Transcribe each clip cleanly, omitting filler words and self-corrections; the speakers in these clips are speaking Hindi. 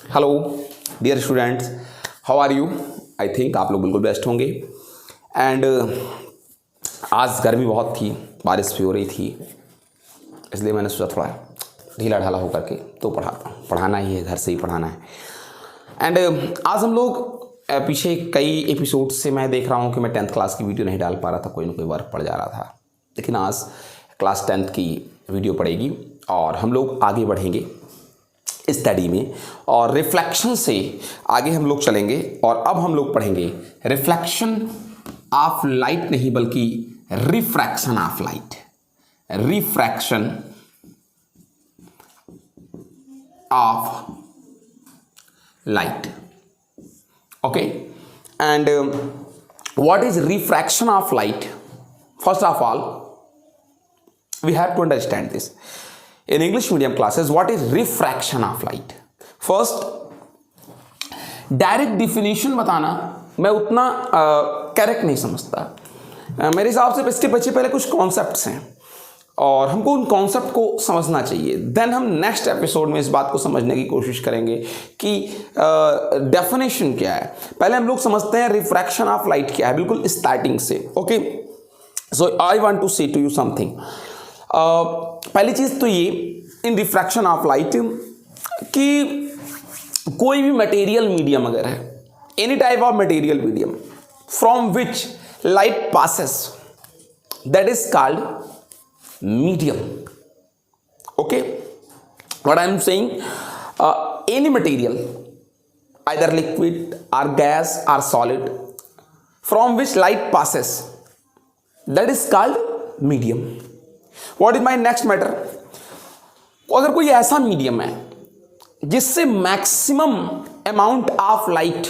Hello dear students, how are you. I think आप लोग बिल्कुल बेस्ट होंगे। एंड आज गर्मी बहुत थी, बारिश भी हो रही थी, इसलिए मैंने सोचा थोड़ा ढीला ढाला होकर के तो पढ़ाना ही है, घर से ही पढ़ाना है। एंड आज हम लोग पीछे कई एपिसोड से मैं देख रहा हूँ कि मैं 10th क्लास की वीडियो नहीं डाल पा रहा था, कोई ना कोई वर्क पड़ जा रहा था, लेकिन आज क्लास 10th की वीडियो पड़ेगी और हम लोग आगे बढ़ेंगे स्टडी में और रिफ्लेक्शन से आगे हम लोग चलेंगे। और अब हम लोग पढ़ेंगे रिफ्लेक्शन ऑफ लाइट, नहीं बल्कि refraction of light. Refraction of light, okay. And what is refraction of light? First of all we have to understand this in English medium classes. What is refraction of light? First, direct definition बताना मैं उतना करेक्ट नहीं समझता। मेरे हिसाब से इसके पीछे पहले कुछ कॉन्सेप्ट्स हैं और हमको उन कॉन्सेप्ट को समझना चाहिए। देन हम नेक्स्ट एपिसोड में इस बात को समझने की कोशिश करेंगे कि डेफिनेशन क्या है। पहले हम लोग समझते हैं रिफ्रैक्शन ऑफ लाइट क्या है, बिल्कुल स्टार्टिंग से। Okay, so I want to say to you something. पहली चीज तो ये इन रिफ्रैक्शन ऑफ लाइट कि कोई भी मटेरियल मीडियम अगर है, any type of material medium from which light passes, that is called medium. Okay, what I am saying, any material either liquid और गैस और solid from which light passes, that is called medium. What is my next matter? अगर कोई ऐसा मीडियम है जिससे maximum amount of light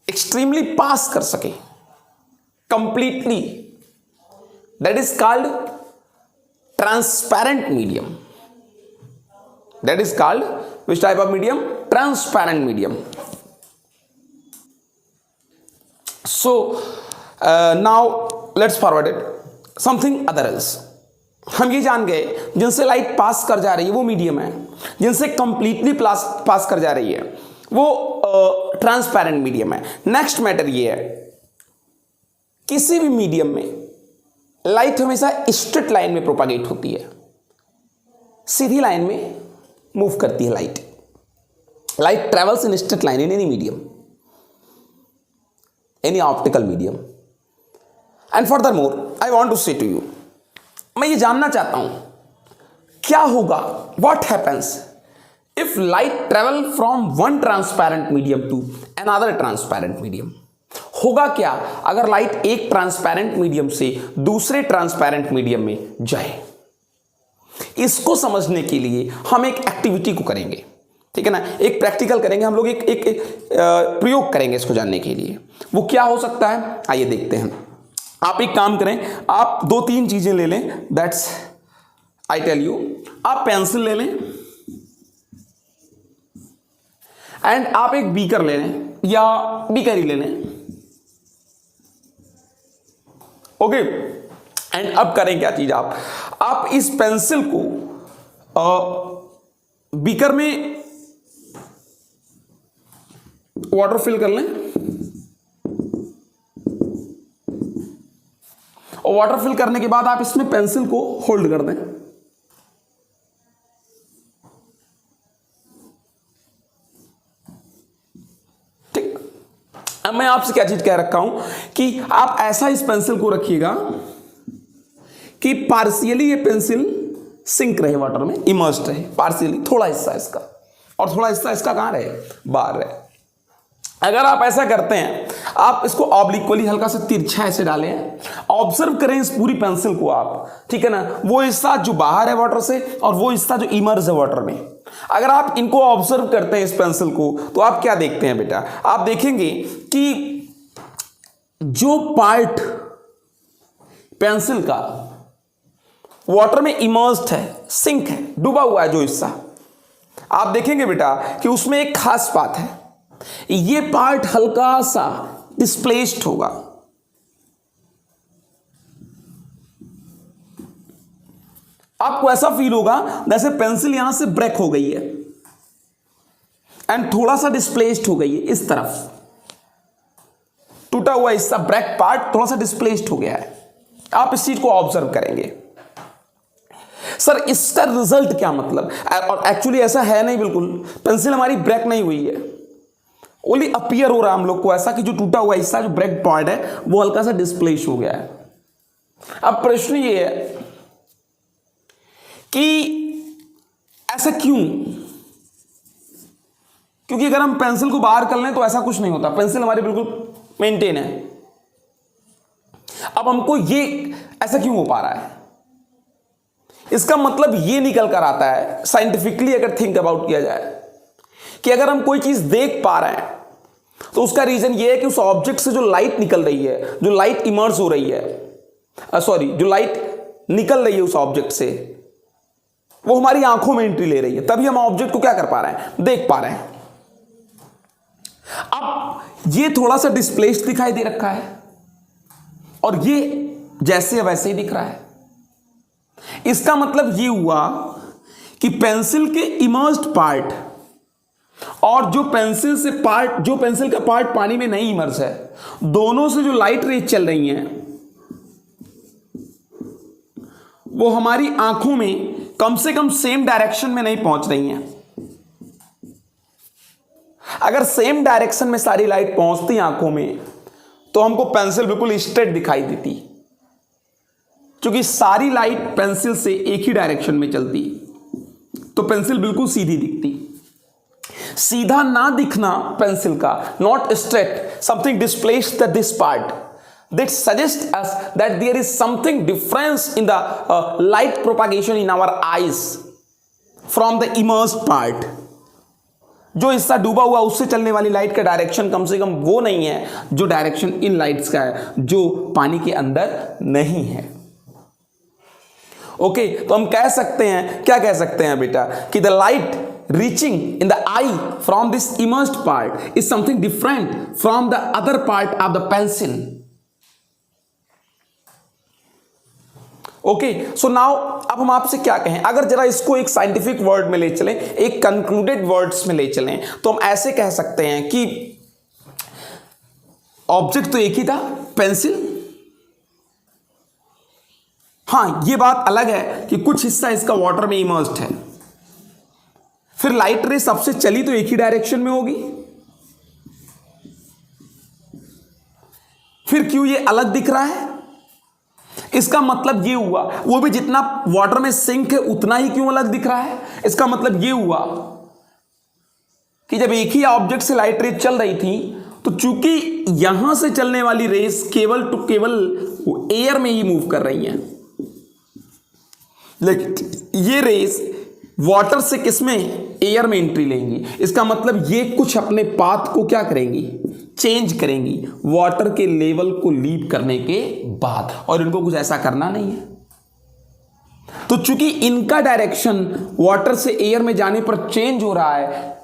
extremely pass कर सके completely, that is called transparent medium. That is called which type of medium? Transparent medium. So now let's forward it something others. हम ये जान गए जिनसे लाइट पास कर जा रही है वो मीडियम है, जिनसे कंप्लीटली पास कर जा रही है वो ट्रांसपेरेंट मीडियम है। नेक्स्ट मैटर ये है, किसी भी मीडियम में लाइट हमेशा स्ट्रेट लाइन में प्रोपागेट होती है, सीधी लाइन में मूव करती है light. Light travels in straight line in any medium, any optical medium. And furthermore I want to say to you, मैं ये जानना चाहता हूं क्या होगा, what happens if light travel from one transparent medium to another transparent medium. होगा क्या अगर लाइट एक ट्रांसपेरेंट मीडियम से दूसरे ट्रांसपेरेंट मीडियम में जाए? इसको समझने के लिए हम एक एक्टिविटी को करेंगे, ठीक है ना, एक प्रैक्टिकल करेंगे हम लोग, एक प्रयोग करेंगे इसको जानने के लिए। वो क्या हो सकता है, आइए देखते हैं। आप एक काम करें, आप दो तीन चीजें ले लें, दैट्स आई टेल यू। आप पेंसिल ले लें एंड आप एक बीकर ले लें या बीकर ही ले लें। ओके, एंड अब करें क्या चीज, आप इस पेंसिल को बीकर में वाटर फिल कर लें और वाटर फिल करने के बाद आप इसमें पेंसिल को होल्ड कर दें। ठीक, अब मैं आपसे क्या चीज कह रखा हूं कि आप ऐसा इस पेंसिल को रखिएगा कि पार्शियली ये पेंसिल सिंक रहे वाटर में, इमर्स्ड रहे पार्शियली, थोड़ा हिस्सा इसका और थोड़ा हिस्सा इसका कहां रहे, बाहर रहे। अगर आप ऐसा करते हैं, आप इसको ऑब्लिक्वली हल्का सा तिरछा ऐसे डालें, ऑब्जर्व करें इस पूरी पेंसिल को आप, ठीक है ना, वो हिस्सा जो बाहर है वाटर से और वो हिस्सा जो इमर्ज है वाटर में। अगर आप इनको ऑब्जर्व करते हैं इस पेंसिल को, तो आप क्या देखते हैं बेटा? आप देखेंगे कि जो पार्ट पेंसिल का वाटर में इमर्स्ड है, सिंक है, डूबा हुआ है जो हिस्सा, आप देखेंगे बेटा कि उसमें एक खास बात है, ये पार्ट हल्का सा डिस्प्लेस्ड होगा। आपको ऐसा फील होगा जैसे पेंसिल यहां से ब्रेक हो गई है। एंड थोड़ा सा डिस्प्लेस्ड हो गई है इस तरफ, टूटा हुआ हिस्सा ब्रेक पार्ट थोड़ा सा डिस्प्लेस्ड हो गया है। आप इस चीज को ऑब्जर्व करेंगे। सर इसका रिजल्ट क्या मतलब, और एक्चुअली ऐसा है नहीं, बिल्कुल पेंसिल हमारी ब्रेक नहीं हुई है, ओनली अपीयर हो रहा है हम लोग को ऐसा कि जो टूटा हुआ हिस्सा जो ब्रेक पार्ट है वो हल्का सा डिस्प्लेस हो गया है। अब प्रश्न ये है कि ऐसा क्यों? क्योंकि अगर हम पेंसिल को बाहर कर लें तो ऐसा कुछ नहीं होता, पेंसिल हमारी बिल्कुल मेंटेन है। अब हमको ये ऐसा क्यों हो पा रहा है? इसका मतलब ये निकल कर आता है साइंटिफिकली अगर थिंक अबाउट किया जाए कि अगर हम कोई चीज देख पा रहे हैं तो उसका रीजन ये है कि उस ऑब्जेक्ट से जो लाइट निकल रही है, जो लाइट इमर्ज हो रही है, जो लाइट निकल रही है उस ऑब्जेक्ट से, वो हमारी आंखों में एंट्री ले रही है, तभी हम ऑब्जेक्ट को क्या कर पा रहे हैं, देख पा रहे हैं। अब ये थोड़ा सा डिस्प्लेस्ड दिखाई दे रखा है और ये जैसे वैसे ही दिख रहा है। इसका मतलब ये हुआ कि पेंसिल के इमर्स्ड पार्ट और जो पेंसिल का पार्ट पानी में नहीं इमर्स है, दोनों से जो लाइट रेज चल रही हैं वो हमारी आंखों में कम से कम सेम डायरेक्शन में नहीं पहुंच रही हैं। अगर सेम डायरेक्शन में सारी लाइट पहुंचती आंखों में तो हमको पेंसिल बिल्कुल स्ट्रेट दिखाई देती, क्योंकि सारी लाइट पेंसिल से एक ही डायरेक्शन में चलती तो पेंसिल बिल्कुल सीधी दिखती। सीधा ना दिखना पेंसिल का, not straight, something displaced this part, that suggests us that there is something difference in the light propagation in our eyes from the immersed part. जो हिस्सा डूबा हुआ उससे चलने वाली लाइट का डायरेक्शन कम से कम वो नहीं है जो डायरेक्शन इन लाइट्स का है, जो पानी के अंदर नहीं है। ओके, तो हम कह सकते हैं, क्या कह सकते हैं बेटा, कि the light reaching in the eye from this immersed part is something different from the other part of the pencil. Okay, so now अब हम आपसे क्या कहें, अगर जरा इसको एक साइंटिफिक वर्ड में ले चलें, एक कंक्लूडेड वर्ड्स में ले चलें, तो हम ऐसे कह सकते हैं कि ऑब्जेक्ट तो एक ही था, पेंसिल। हां, यह बात अलग है कि कुछ हिस्सा इसका वाटर में इमर्स्ड है, फिर लाइट रे सबसे चली तो एक ही डायरेक्शन में होगी, फिर क्यों ये अलग दिख रहा है? इसका मतलब ये हुआ, वो भी जितना वाटर में सिंक है उतना ही क्यों अलग दिख रहा है? इसका मतलब ये हुआ कि जब एक ही ऑब्जेक्ट से लाइट रेज चल रही थी तो चूंकि यहां से चलने वाली रेस केवल एयर में ही मूव कर रही हैं, लेकिन ये रेस वाटर से किसमें, एयर में एंट्री लेंगी। इसका मतलब ये कुछ अपने पाथ को क्या करेंगी, चेंज करेंगी वाटर के लेवल को लीव करने के बाद, और इनको कुछ ऐसा करना नहीं है। तो चूंकि इनका डायरेक्शन वाटर से एयर में जाने पर चेंज हो रहा है,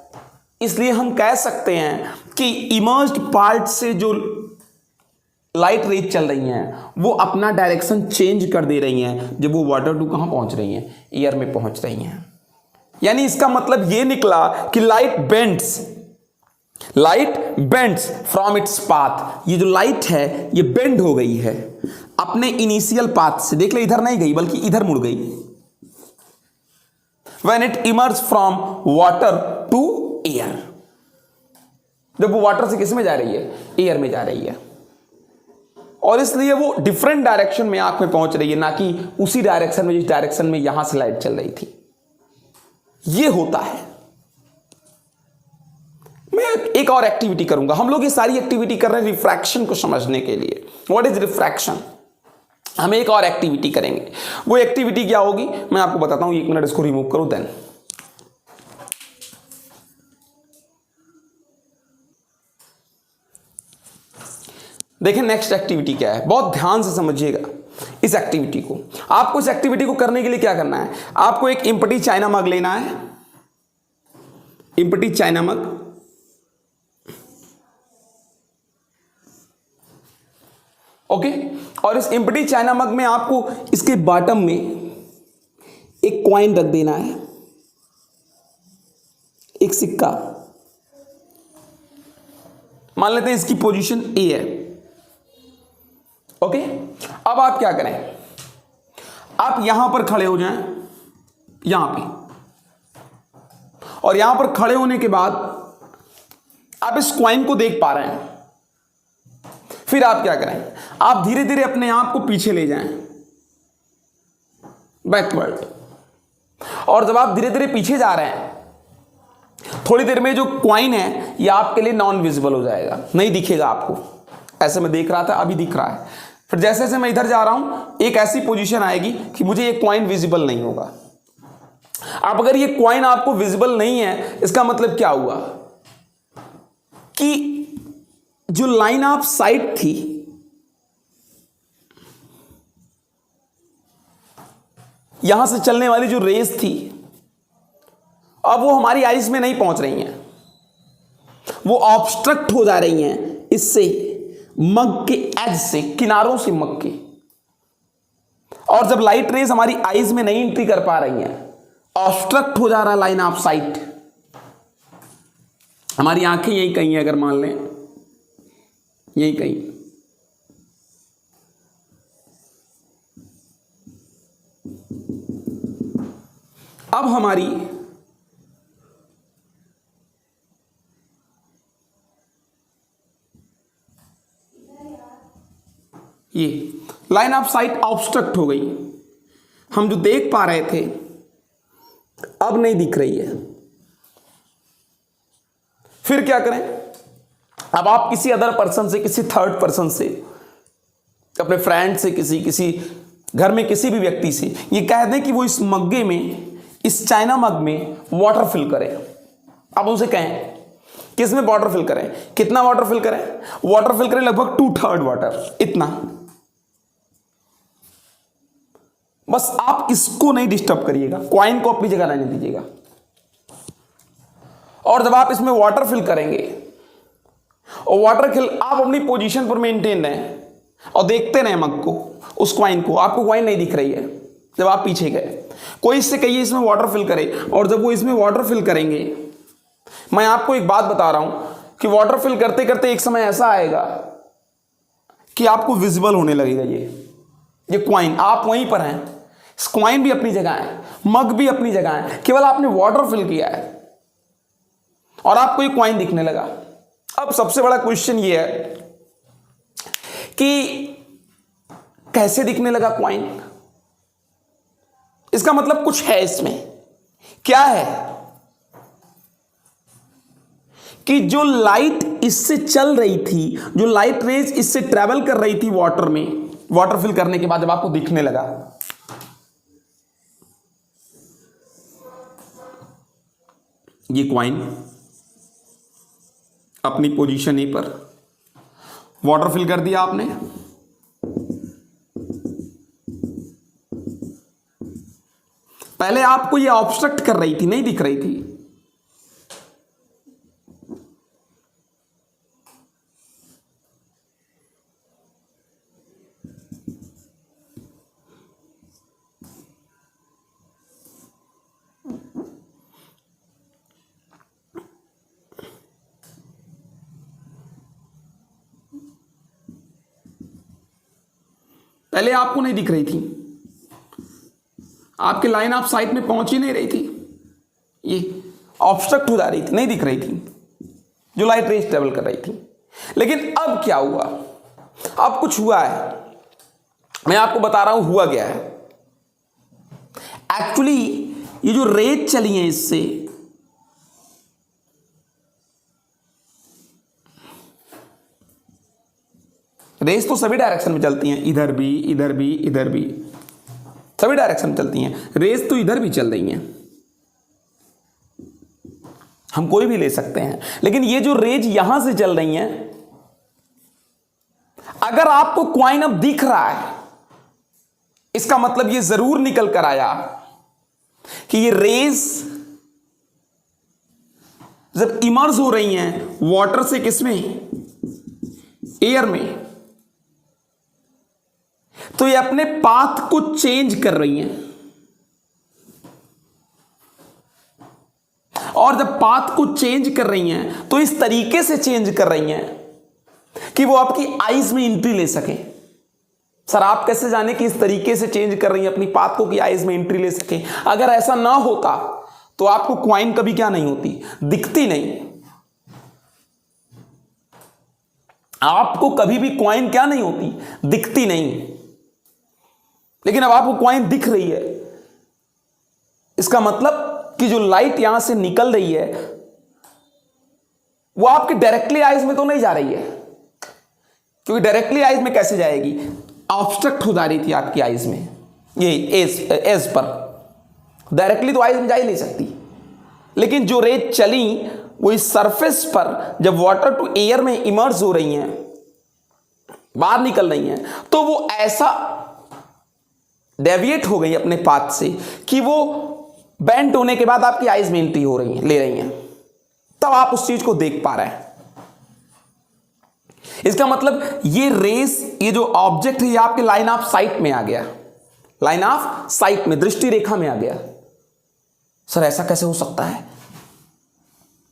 इसलिए हम कह सकते हैं कि इमर्स्ड पार्ट से जो लाइट रेज चल रही हैं वो अपना डायरेक्शन चेंज कर दे रही हैं जब वो वाटर टू कहां पहुंच रही हैं, एयर में पहुंच रही हैं। यानी इसका मतलब ये निकला कि light bends from its path. ये जो लाइट है ये बेंड हो गई है अपने इनिशियल पाथ से, देख ले इधर नहीं गई बल्कि इधर मुड़ गई, when it emerge from water to air. जब वो वाटर से किस में जा रही है, एयर में जा रही है, और इसलिए वो डिफरेंट डायरेक्शन में आंख में पहुंच रही है, ना कि उसी डायरेक्शन में जिस डायरेक्शन में यहां से लाइट चल रही थी। ये होता है। मैं एक और एक्टिविटी करूंगा, हम लोग ये सारी एक्टिविटी कर रहे हैं रिफ्रैक्शन को समझने के लिए। What is refraction? हम एक और एक्टिविटी करेंगे। वो एक्टिविटी क्या होगी मैं आपको बताता हूं, 1 मिनट इसको रिमूव करो। देन देखें नेक्स्ट एक्टिविटी क्या है, बहुत ध्यान से समझिएगा इस एक्टिविटी को। आपको इस एक्टिविटी को करने के लिए क्या करना है, आपको एक एम्प्टी चाइना मग लेना है, एम्प्टी चाइना मग, ओके। और इस एम्प्टी चाइना मग में आपको इसके बॉटम में एक कॉइन रख देना है, एक सिक्का, मान लेते हैं इसकी पोजीशन ए है। ओके, अब आप क्या करें, आप यहां पर खड़े हो जाएं, यहां पे, और यहां पर खड़े होने के बाद आप इस कॉइन को देख पा रहे हैं। फिर आप क्या करें, आप धीरे धीरे अपने आप को पीछे ले जाएं, बैकवर्ड। और जब आप धीरे धीरे पीछे जा रहे हैं, थोड़ी देर में जो कॉइन है ये आपके लिए नॉन विजिबल हो जाएगा, नहीं दिखेगा आपको। ऐसे मैं देख रहा था, अभी दिख रहा है। फिर जैसे जैसे मैं इधर जा रहा हूं, एक ऐसी पोजीशन आएगी कि मुझे ये कॉइन विजिबल नहीं होगा। अब अगर ये कॉइन आपको विजिबल नहीं है, इसका मतलब क्या हुआ कि जो लाइन ऑफ साइट थी, यहां से चलने वाली जो रेस थी, अब वो हमारी आइज में नहीं पहुंच रही हैं, वो ऑब्स्ट्रक्ट हो जा रही हैं इससे, मग के एज से, किनारों से मग के। और जब लाइट रेज हमारी आइज में नहीं एंट्री कर पा रही हैं, ऑब्स्ट्रक्ट हो जा रहा लाइन ऑफ साइट। हमारी आंखें यही कहीं है, अगर मान लें यही कहीं, अब हमारी ये लाइन ऑफ साइट ऑब्स्ट्रक्ट हो गई, हम जो देख पा रहे थे अब नहीं दिख रही है। फिर क्या करें, अब आप किसी अदर पर्सन से, किसी थर्ड पर्सन से, अपने फ्रेंड से, किसी घर में किसी भी व्यक्ति से ये कह दें कि वो इस मग्गे में, इस चाइना मग में वाटर फिल करें। अब उनसे कहें कि इसमें वाटर फिल करें। कितना वाटर फिल करें? वाटर फिल करें लगभग 2/3 वाटर, इतना। बस आप इसको नहीं डिस्टर्ब करिएगा, कॉइन को अपनी जगह रहने दीजिएगा। और जब आप इसमें वाटर फिल करेंगे और वाटर फिल, आप अपनी पोजीशन पर मेंटेन रहें और देखते रहें मग को, उस कॉइन को। आपको कॉइन नहीं दिख रही है जब आप पीछे गए, कोई इससे कहिए इसमें वाटर फिल करे। और जब वो इसमें वाटर फिल करेंगे, मैं आपको एक बात बता रहा हूं कि वाटर फिल करते करते एक समय ऐसा आएगा कि आपको विजिबल होने लगेगा ये कॉइन। आप वहीं पर हैं, कॉइन भी अपनी जगह है, मग भी अपनी जगह है, केवल आपने वाटर फिल किया है और आपको ये कॉइन दिखने लगा। अब सबसे बड़ा क्वेश्चन ये है कि कैसे दिखने लगा कॉइन? इसका मतलब कुछ है इसमें। क्या है कि जो लाइट इससे चल रही थी, जो लाइट रेज इससे ट्रेवल कर रही थी वाटर में, वाटर फिल करने के बाद जब आपको दिखने लगा, ये कॉइन अपनी पोजीशन ए पर, वाटर फिल कर दिया आपने, पहले आपको ये ऑब्स्ट्रक्ट कर रही थी, नहीं दिख रही थी। पहले आपको नहीं दिख रही थी, आपके लाइन ऑफ साइट में पहुंच ही नहीं रही थी, ये ऑब्स्ट्रक्ट हो जा रही थी, नहीं दिख रही थी जो लाइट रेज ट्रेवल कर रही थी। लेकिन अब क्या हुआ? अब कुछ हुआ है, मैं आपको बता रहा हूं हुआ क्या है। एक्चुअली ये जो रेज चली हैं इससे, रेस तो सभी डायरेक्शन में चलती हैं, इधर भी, इधर भी, इधर भी, सभी डायरेक्शन में चलती हैं। रेस तो इधर भी चल रही हैं, हम कोई भी ले सकते हैं। लेकिन ये जो रेज यहां से चल रही हैं, अगर आपको कॉइन अब दिख रहा है, इसका मतलब ये जरूर निकल कर आया कि ये रेज जब इमर्ज हो रही हैं वाटर से, किसमें? एयर में, तो ये अपने पाथ को चेंज कर रही हैं। और जब पाथ को चेंज कर रही हैं तो इस तरीके से चेंज कर रही हैं कि वो आपकी आईज में एंट्री ले सके। सर आप कैसे जाने कि इस तरीके से चेंज कर रही हैं अपनी पाथ को कि आईज में एंट्री ले सके? अगर ऐसा ना होता तो आपको क्वाइन कभी क्या नहीं होती, दिखती नहीं। आपको कभी भी क्वाइन क्या नहीं होती, दिखती नहीं। लेकिन अब आपको क्वाइन दिख रही है, इसका मतलब कि जो लाइट यहां से निकल रही है वो आपके डायरेक्टली आईज में तो नहीं जा रही है, क्योंकि डायरेक्टली आईज में कैसे जाएगी, ऑब्स्ट्रक्ट हो जा रही थी आपकी आईज में, ये एज पर डायरेक्टली तो आईज में जा ही नहीं सकती। लेकिन जो रेज चली वो इस सरफेस पर जब वाटर टू एयर में इमर्ज हो रही हैं, बाहर निकल रही हैं, तो वो ऐसा डेविएट हो गई अपने पाथ से कि वो बेंड होने के बाद आपकी आईज में एंट्री हो रही है, ले रही हैं, तब आप उस चीज को देख पा रहे हैं। इसका मतलब ये रेस, ये जो ऑब्जेक्ट है, ये आपके लाइन ऑफ साइट में आ गया, लाइन ऑफ साइट में, दृष्टि रेखा में आ गया। सर ऐसा कैसे हो सकता है?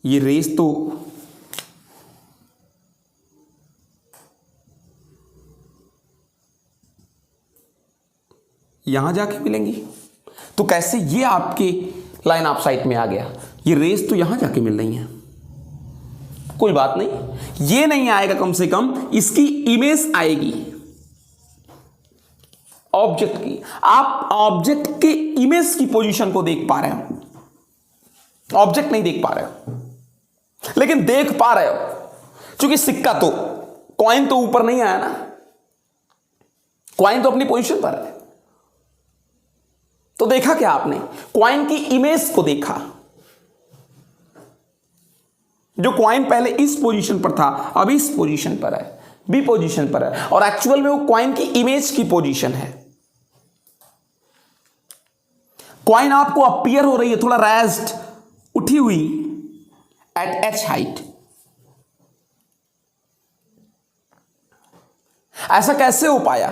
ये रेस तो यहां जाके मिलेंगी, तो कैसे ये आपके लाइन ऑफ साइट में आ गया? ये रेस तो यहां जाके मिल रही है। कोई बात नहीं, ये नहीं आएगा, कम से कम इसकी इमेज आएगी ऑब्जेक्ट की। आप ऑब्जेक्ट के इमेज की पोजीशन को देख पा रहे हो, ऑब्जेक्ट नहीं देख पा रहे हो, लेकिन देख पा रहे हो, क्योंकि सिक्का तो, कॉइन तो ऊपर नहीं आया ना, कॉइन तो अपनी पोजीशन पर है। तो देखा क्या आपने? कॉइन की इमेज को देखा। जो कॉइन पहले इस पोजीशन पर था, अब इस पोजीशन पर है, बी पोजीशन पर है, और एक्चुअल में वो कॉइन की इमेज की पोजीशन है। कॉइन आपको अपीयर हो रही है थोड़ा रेज्ड, उठी हुई एट एच हाइट। ऐसा कैसे हो पाया?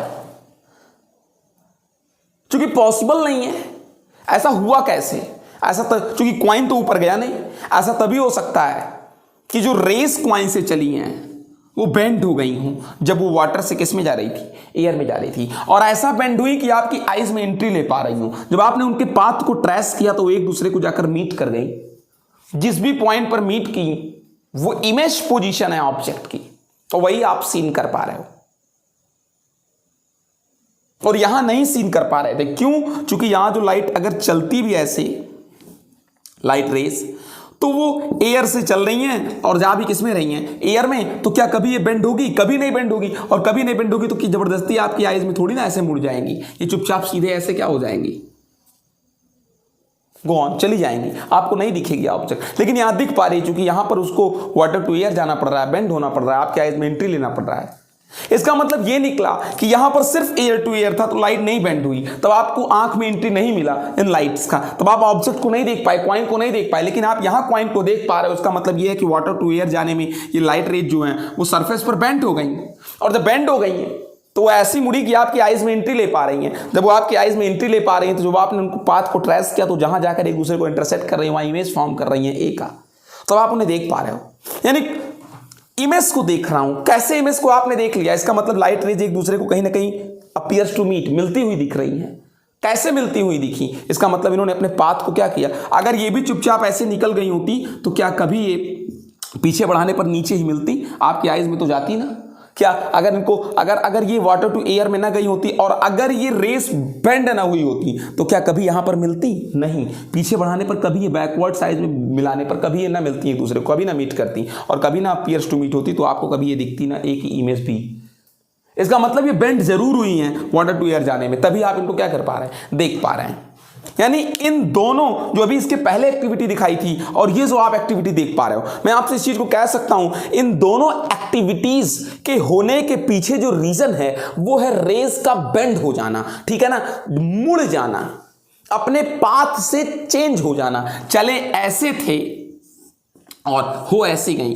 क्योंकि पॉसिबल नहीं है। ऐसा हुआ कैसे? ऐसा क्योंकि कॉइन तो ऊपर गया नहीं। ऐसा तभी हो सकता है कि जो रेस कॉइन से चली हैं वो बेंड हो गई हूं जब वो वाटर से किस में जा रही थी, एयर में जा रही थी, और ऐसा बेंड हुई कि आपकी आईज में एंट्री ले पा रही हूं। जब आपने उनके पाथ को ट्रेस किया तो वो एक दूसरे को जाकर मीट कर गई। जिस भी पॉइंट पर मीट की वो इमेज पोजीशन है ऑब्जेक्ट की, तो वही आप सीन कर पा रहे हो। और यहां नहीं सीन कर पा रहे थे, क्यों? क्योंकि यहां जो लाइट अगर चलती भी ऐसे लाइट रेस, तो वो एयर से चल रही हैं और जा भी किसमें रही हैं, एयर में। तो क्या कभी ये बेंड होगी? कभी नहीं बेंड होगी। और कभी नहीं बेंड होगी तो कि जबरदस्ती आपकी आईज में थोड़ी ना ऐसे मुड़ जाएंगी, ये चुपचाप सीधे ऐसे क्या हो जाएंगी, गो ऑन, चली जाएंगी, आपको नहीं दिखेगी ऑब्जेक्ट। लेकिन यहां दिख पा रही है, क्योंकि यहां पर उसको वाटर टू एयर जाना पड़ रहा है, बेंड होना पड़ रहा है, आपके आईज में एंट्री लेना पड़ रहा है। इसका मतलब ये निकला कि यहां पर सिर्फ एयर टू एयर था तो लाइट नहीं बेंड हुई, तब आपको आंख में एंट्री नहीं मिला इन लाइट्स का, तब आप ऑब्जेक्ट को नहीं देख पाए, कॉइन को नहीं देख पाए। लेकिन आप यहां कॉइन को देख पा रहे हो, उसका मतलब ये है कि वाटर टू एयर जाने में ये लाइट रेज जो है वो सरफेस पर बेंड हो गई, और जब बेंड हो गई है तो वो ऐसी मुड़ी कि आपकी आईज में एंट्री ले पा रही हैं। जब वो आपकी आईज में एंट्री ले पा रही हैं तो जब आपने उनको पाथ को ट्रेस किया तो जहां जाकर एक दूसरे को इंटरसेक्ट कर रही है, वहां इमेज फॉर्म कर रही है ए का, तब आप उन्हें देख पा रहे हो। यानी इमेज को देख रहा हूं। कैसे इमेज को आपने देख लिया? इसका मतलब लाइट रेज एक दूसरे को कहीं ना कहीं अपीयर्स टू मीट, मिलती हुई दिख रही हैं। कैसे मिलती हुई दिखी? इसका मतलब इन्होंने अपने पाथ को क्या किया? अगर ये भी चुपचाप ऐसे निकल गई होती तो क्या कभी ये पीछे बढ़ाने पर नीचे ही मिलती? आपकी आईज में तो जाती ना। क्या अगर इनको अगर ये वाटर टू एयर में ना गई होती और अगर ये रेस बेंड ना हुई होती तो क्या कभी यहां पर मिलती? नहीं। पीछे बढ़ाने पर कभी ये बैकवर्ड साइज में मिलाने पर कभी ये ना मिलती एक दूसरे को, कभी ना मीट करती, और कभी ना अपीयर्स टू मीट होती, तो आपको कभी ये दिखती ना एक ही इमेज भी। इसका मतलब ये बेंड जरूर हुई हैं वाटर टू एयर जाने में, तभी आप इनको क्या कर पा रहे हैं, देख पा रहे हैं। यानी इन दोनों, जो अभी इसके पहले एक्टिविटी दिखाई थी और ये जो आप एक्टिविटी देख पा रहे हो, मैं आपसे इस चीज को कह सकता हूं, इन दोनों एक्टिविटीज के होने के पीछे जो रीजन है वो है रेज का बेंड हो जाना, ठीक है ना, मुड़ जाना, अपने पाथ से चेंज हो जाना। चले ऐसे थे और हो ऐसी गई,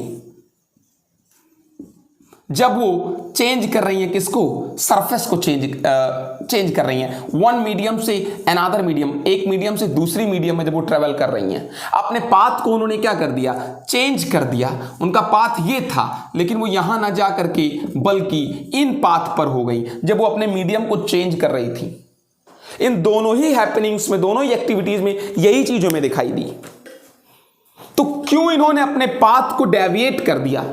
जब वो चेंज कर रही हैं किसको, सरफेस को चेंज कर रही हैं वन मीडियम से अनदर मीडियम, एक मीडियम से दूसरी मीडियम में जब वो ट्रेवल कर रही हैं, अपने पाथ को उन्होंने क्या कर दिया, चेंज कर दिया। उनका पाथ ये था लेकिन वो यहां ना जा करके बल्कि इन पाथ पर हो गई जब वो अपने मीडियम को चेंज कर रही थी। इन दोनों ही हैपनिंग्स में, दोनों ही एक्टिविटीज में यही चीज हमें दिखाई दी। तो क्यों इन्होंने अपने पाथ को डेविएट कर दिया,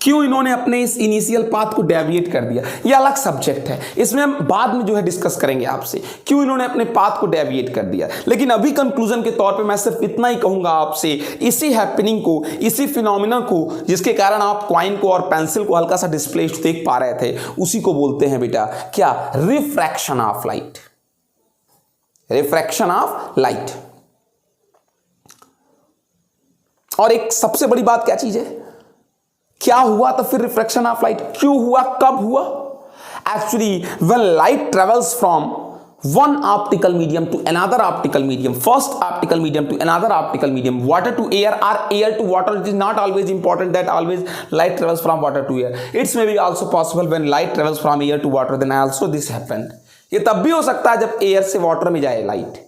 क्यों इन्होंने अपने इस इनिशियल पाथ को डेविएट कर दिया, यह अलग सब्जेक्ट है, इसमें हम बाद में जो है डिस्कस करेंगे आपसे क्यों इन्होंने अपने पाथ को डेविएट कर दिया। लेकिन अभी कंक्लूजन के तौर पे मैं सिर्फ इतना ही कहूंगा आपसे, इसी हैपनिंग को, इसी फिनोमिना को जिसके कारण आप कॉइन को और पेंसिल को हल्का सा डिस्प्लेस्ड देख पा रहे थे, उसी को बोलते हैं बेटा क्या, refraction of light. Refraction of light. और एक सबसे बड़ी बात क्या चीज है, क्या हुआ तो फिर रिफ्रैक्शन ऑफ लाइट, क्यों हुआ, कब हुआ। Actually when light travels from one optical medium to another optical medium, first optical medium to another optical medium, water to air or air to water, it is not always important that always light travels from water to air. It's maybe also possible when light travels from air to water, then also this happened. ये तब भी हो सकता है जब एयर से वाटर में जाए लाइट।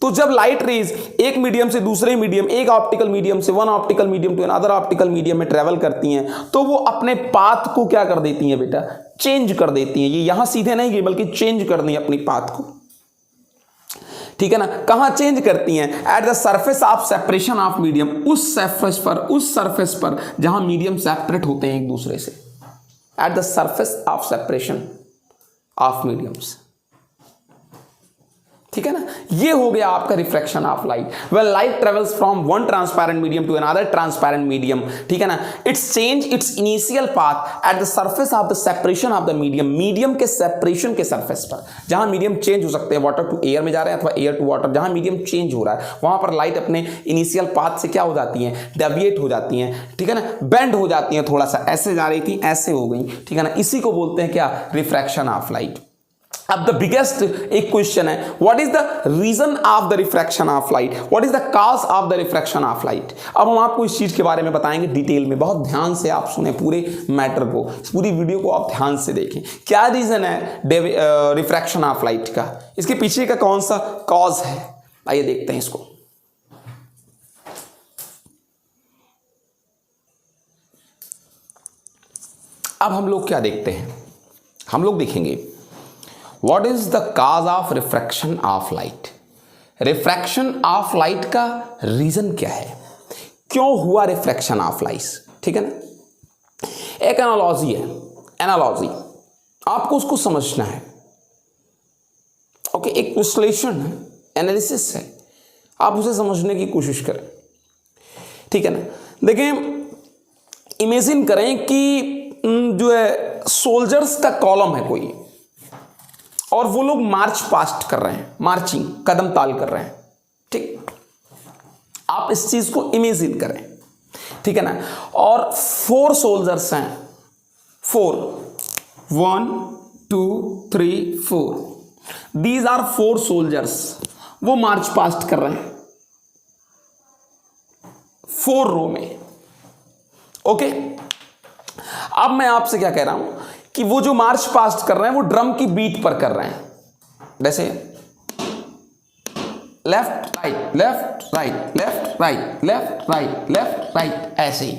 तो जब लाइट रेज एक मीडियम से दूसरे मीडियम, एक ऑप्टिकल मीडियम से one optical medium to another optical medium में ट्रेवल करती हैं, तो वो अपने पाथ को क्या कर देती हैं बेटा, चेंज कर देती हैं। ये यहां सीधे नहीं गई बल्कि चेंज कर दी अपनी पाथ को, ठीक है ना। कहां चेंज करती हैं, at the surface of separation of medium, उस सरफेस पर जहां मीडियम सेपरेट होते हैं एक दूसरे से, at the surface of separation of mediums, ठीक है ना। ये हो गया आपका refraction of light. When light travels from one transparent medium to another transparent medium, ठीक है ना, its change its initial path at the surface of the separation of the medium, medium के सेपरेशन के सरफेस पर, जहां मीडियम चेंज हो सकते हैं, वाटर टू एयर में जा रहे हैं अथवा एयर टू वाटर, जहां मीडियम चेंज हो रहा है वहां पर लाइट अपने इनिशियल पाथ से क्या हो जाती है, डेविएट हो जाती हैं, ठीक है ना, बेंड हो जाती हैं, थोड़ा सा ऐसे जा रही थी ऐसे हो गई, ठीक है ना। इसी को बोलते हैं क्या, रिफ्रैक्शन ऑफ लाइट। अब द बिगेस्ट एक क्वेश्चन है, what is the reason of the refraction of light, what is the cause of the refraction of light. अब हम आपको इस चीज के बारे में बताएंगे डिटेल में, बहुत ध्यान से आप सुने पूरे मैटर को, पूरी वीडियो को आप ध्यान से देखें। क्या रीजन है रिफ्रैक्शन ऑफ लाइट का, इसके पीछे का कौन सा कॉज है, आइए देखते हैं इसको। अब हम लोग क्या देखते हैं, हम लोग देखेंगे What is the cause of refraction of light? Refraction of light का रीजन क्या है, क्यों हुआ रिफ्रैक्शन ऑफ लाइट, ठीक है ना। एक एनालॉजी है, एनालॉजी आपको उसको समझना है, ओके। एक विश्लेषण है, एनालिसिस है, आप उसे समझने की कोशिश करें, ठीक है ना। देखिए इमेजिन करें कि जो है सोल्जर्स का कॉलम है कोई, और वो लोग मार्च पास्ट कर रहे हैं, मार्चिंग कदम ताल कर रहे हैं, ठीक। आप इस चीज को इमेजिन करें, ठीक है ना। और 4 सोल्जर्स हैं, 4, 1 2 3 4, दीज आर 4 सोल्जर्स, वो मार्च पास्ट कर रहे हैं 4 रो में, ओके। अब मैं आपसे क्या कह रहा हूं कि वो जो मार्च पास्ट कर रहे हैं वो ड्रम की बीट पर कर रहे हैं, जैसे left right left right left right left right left right, ऐसे ही।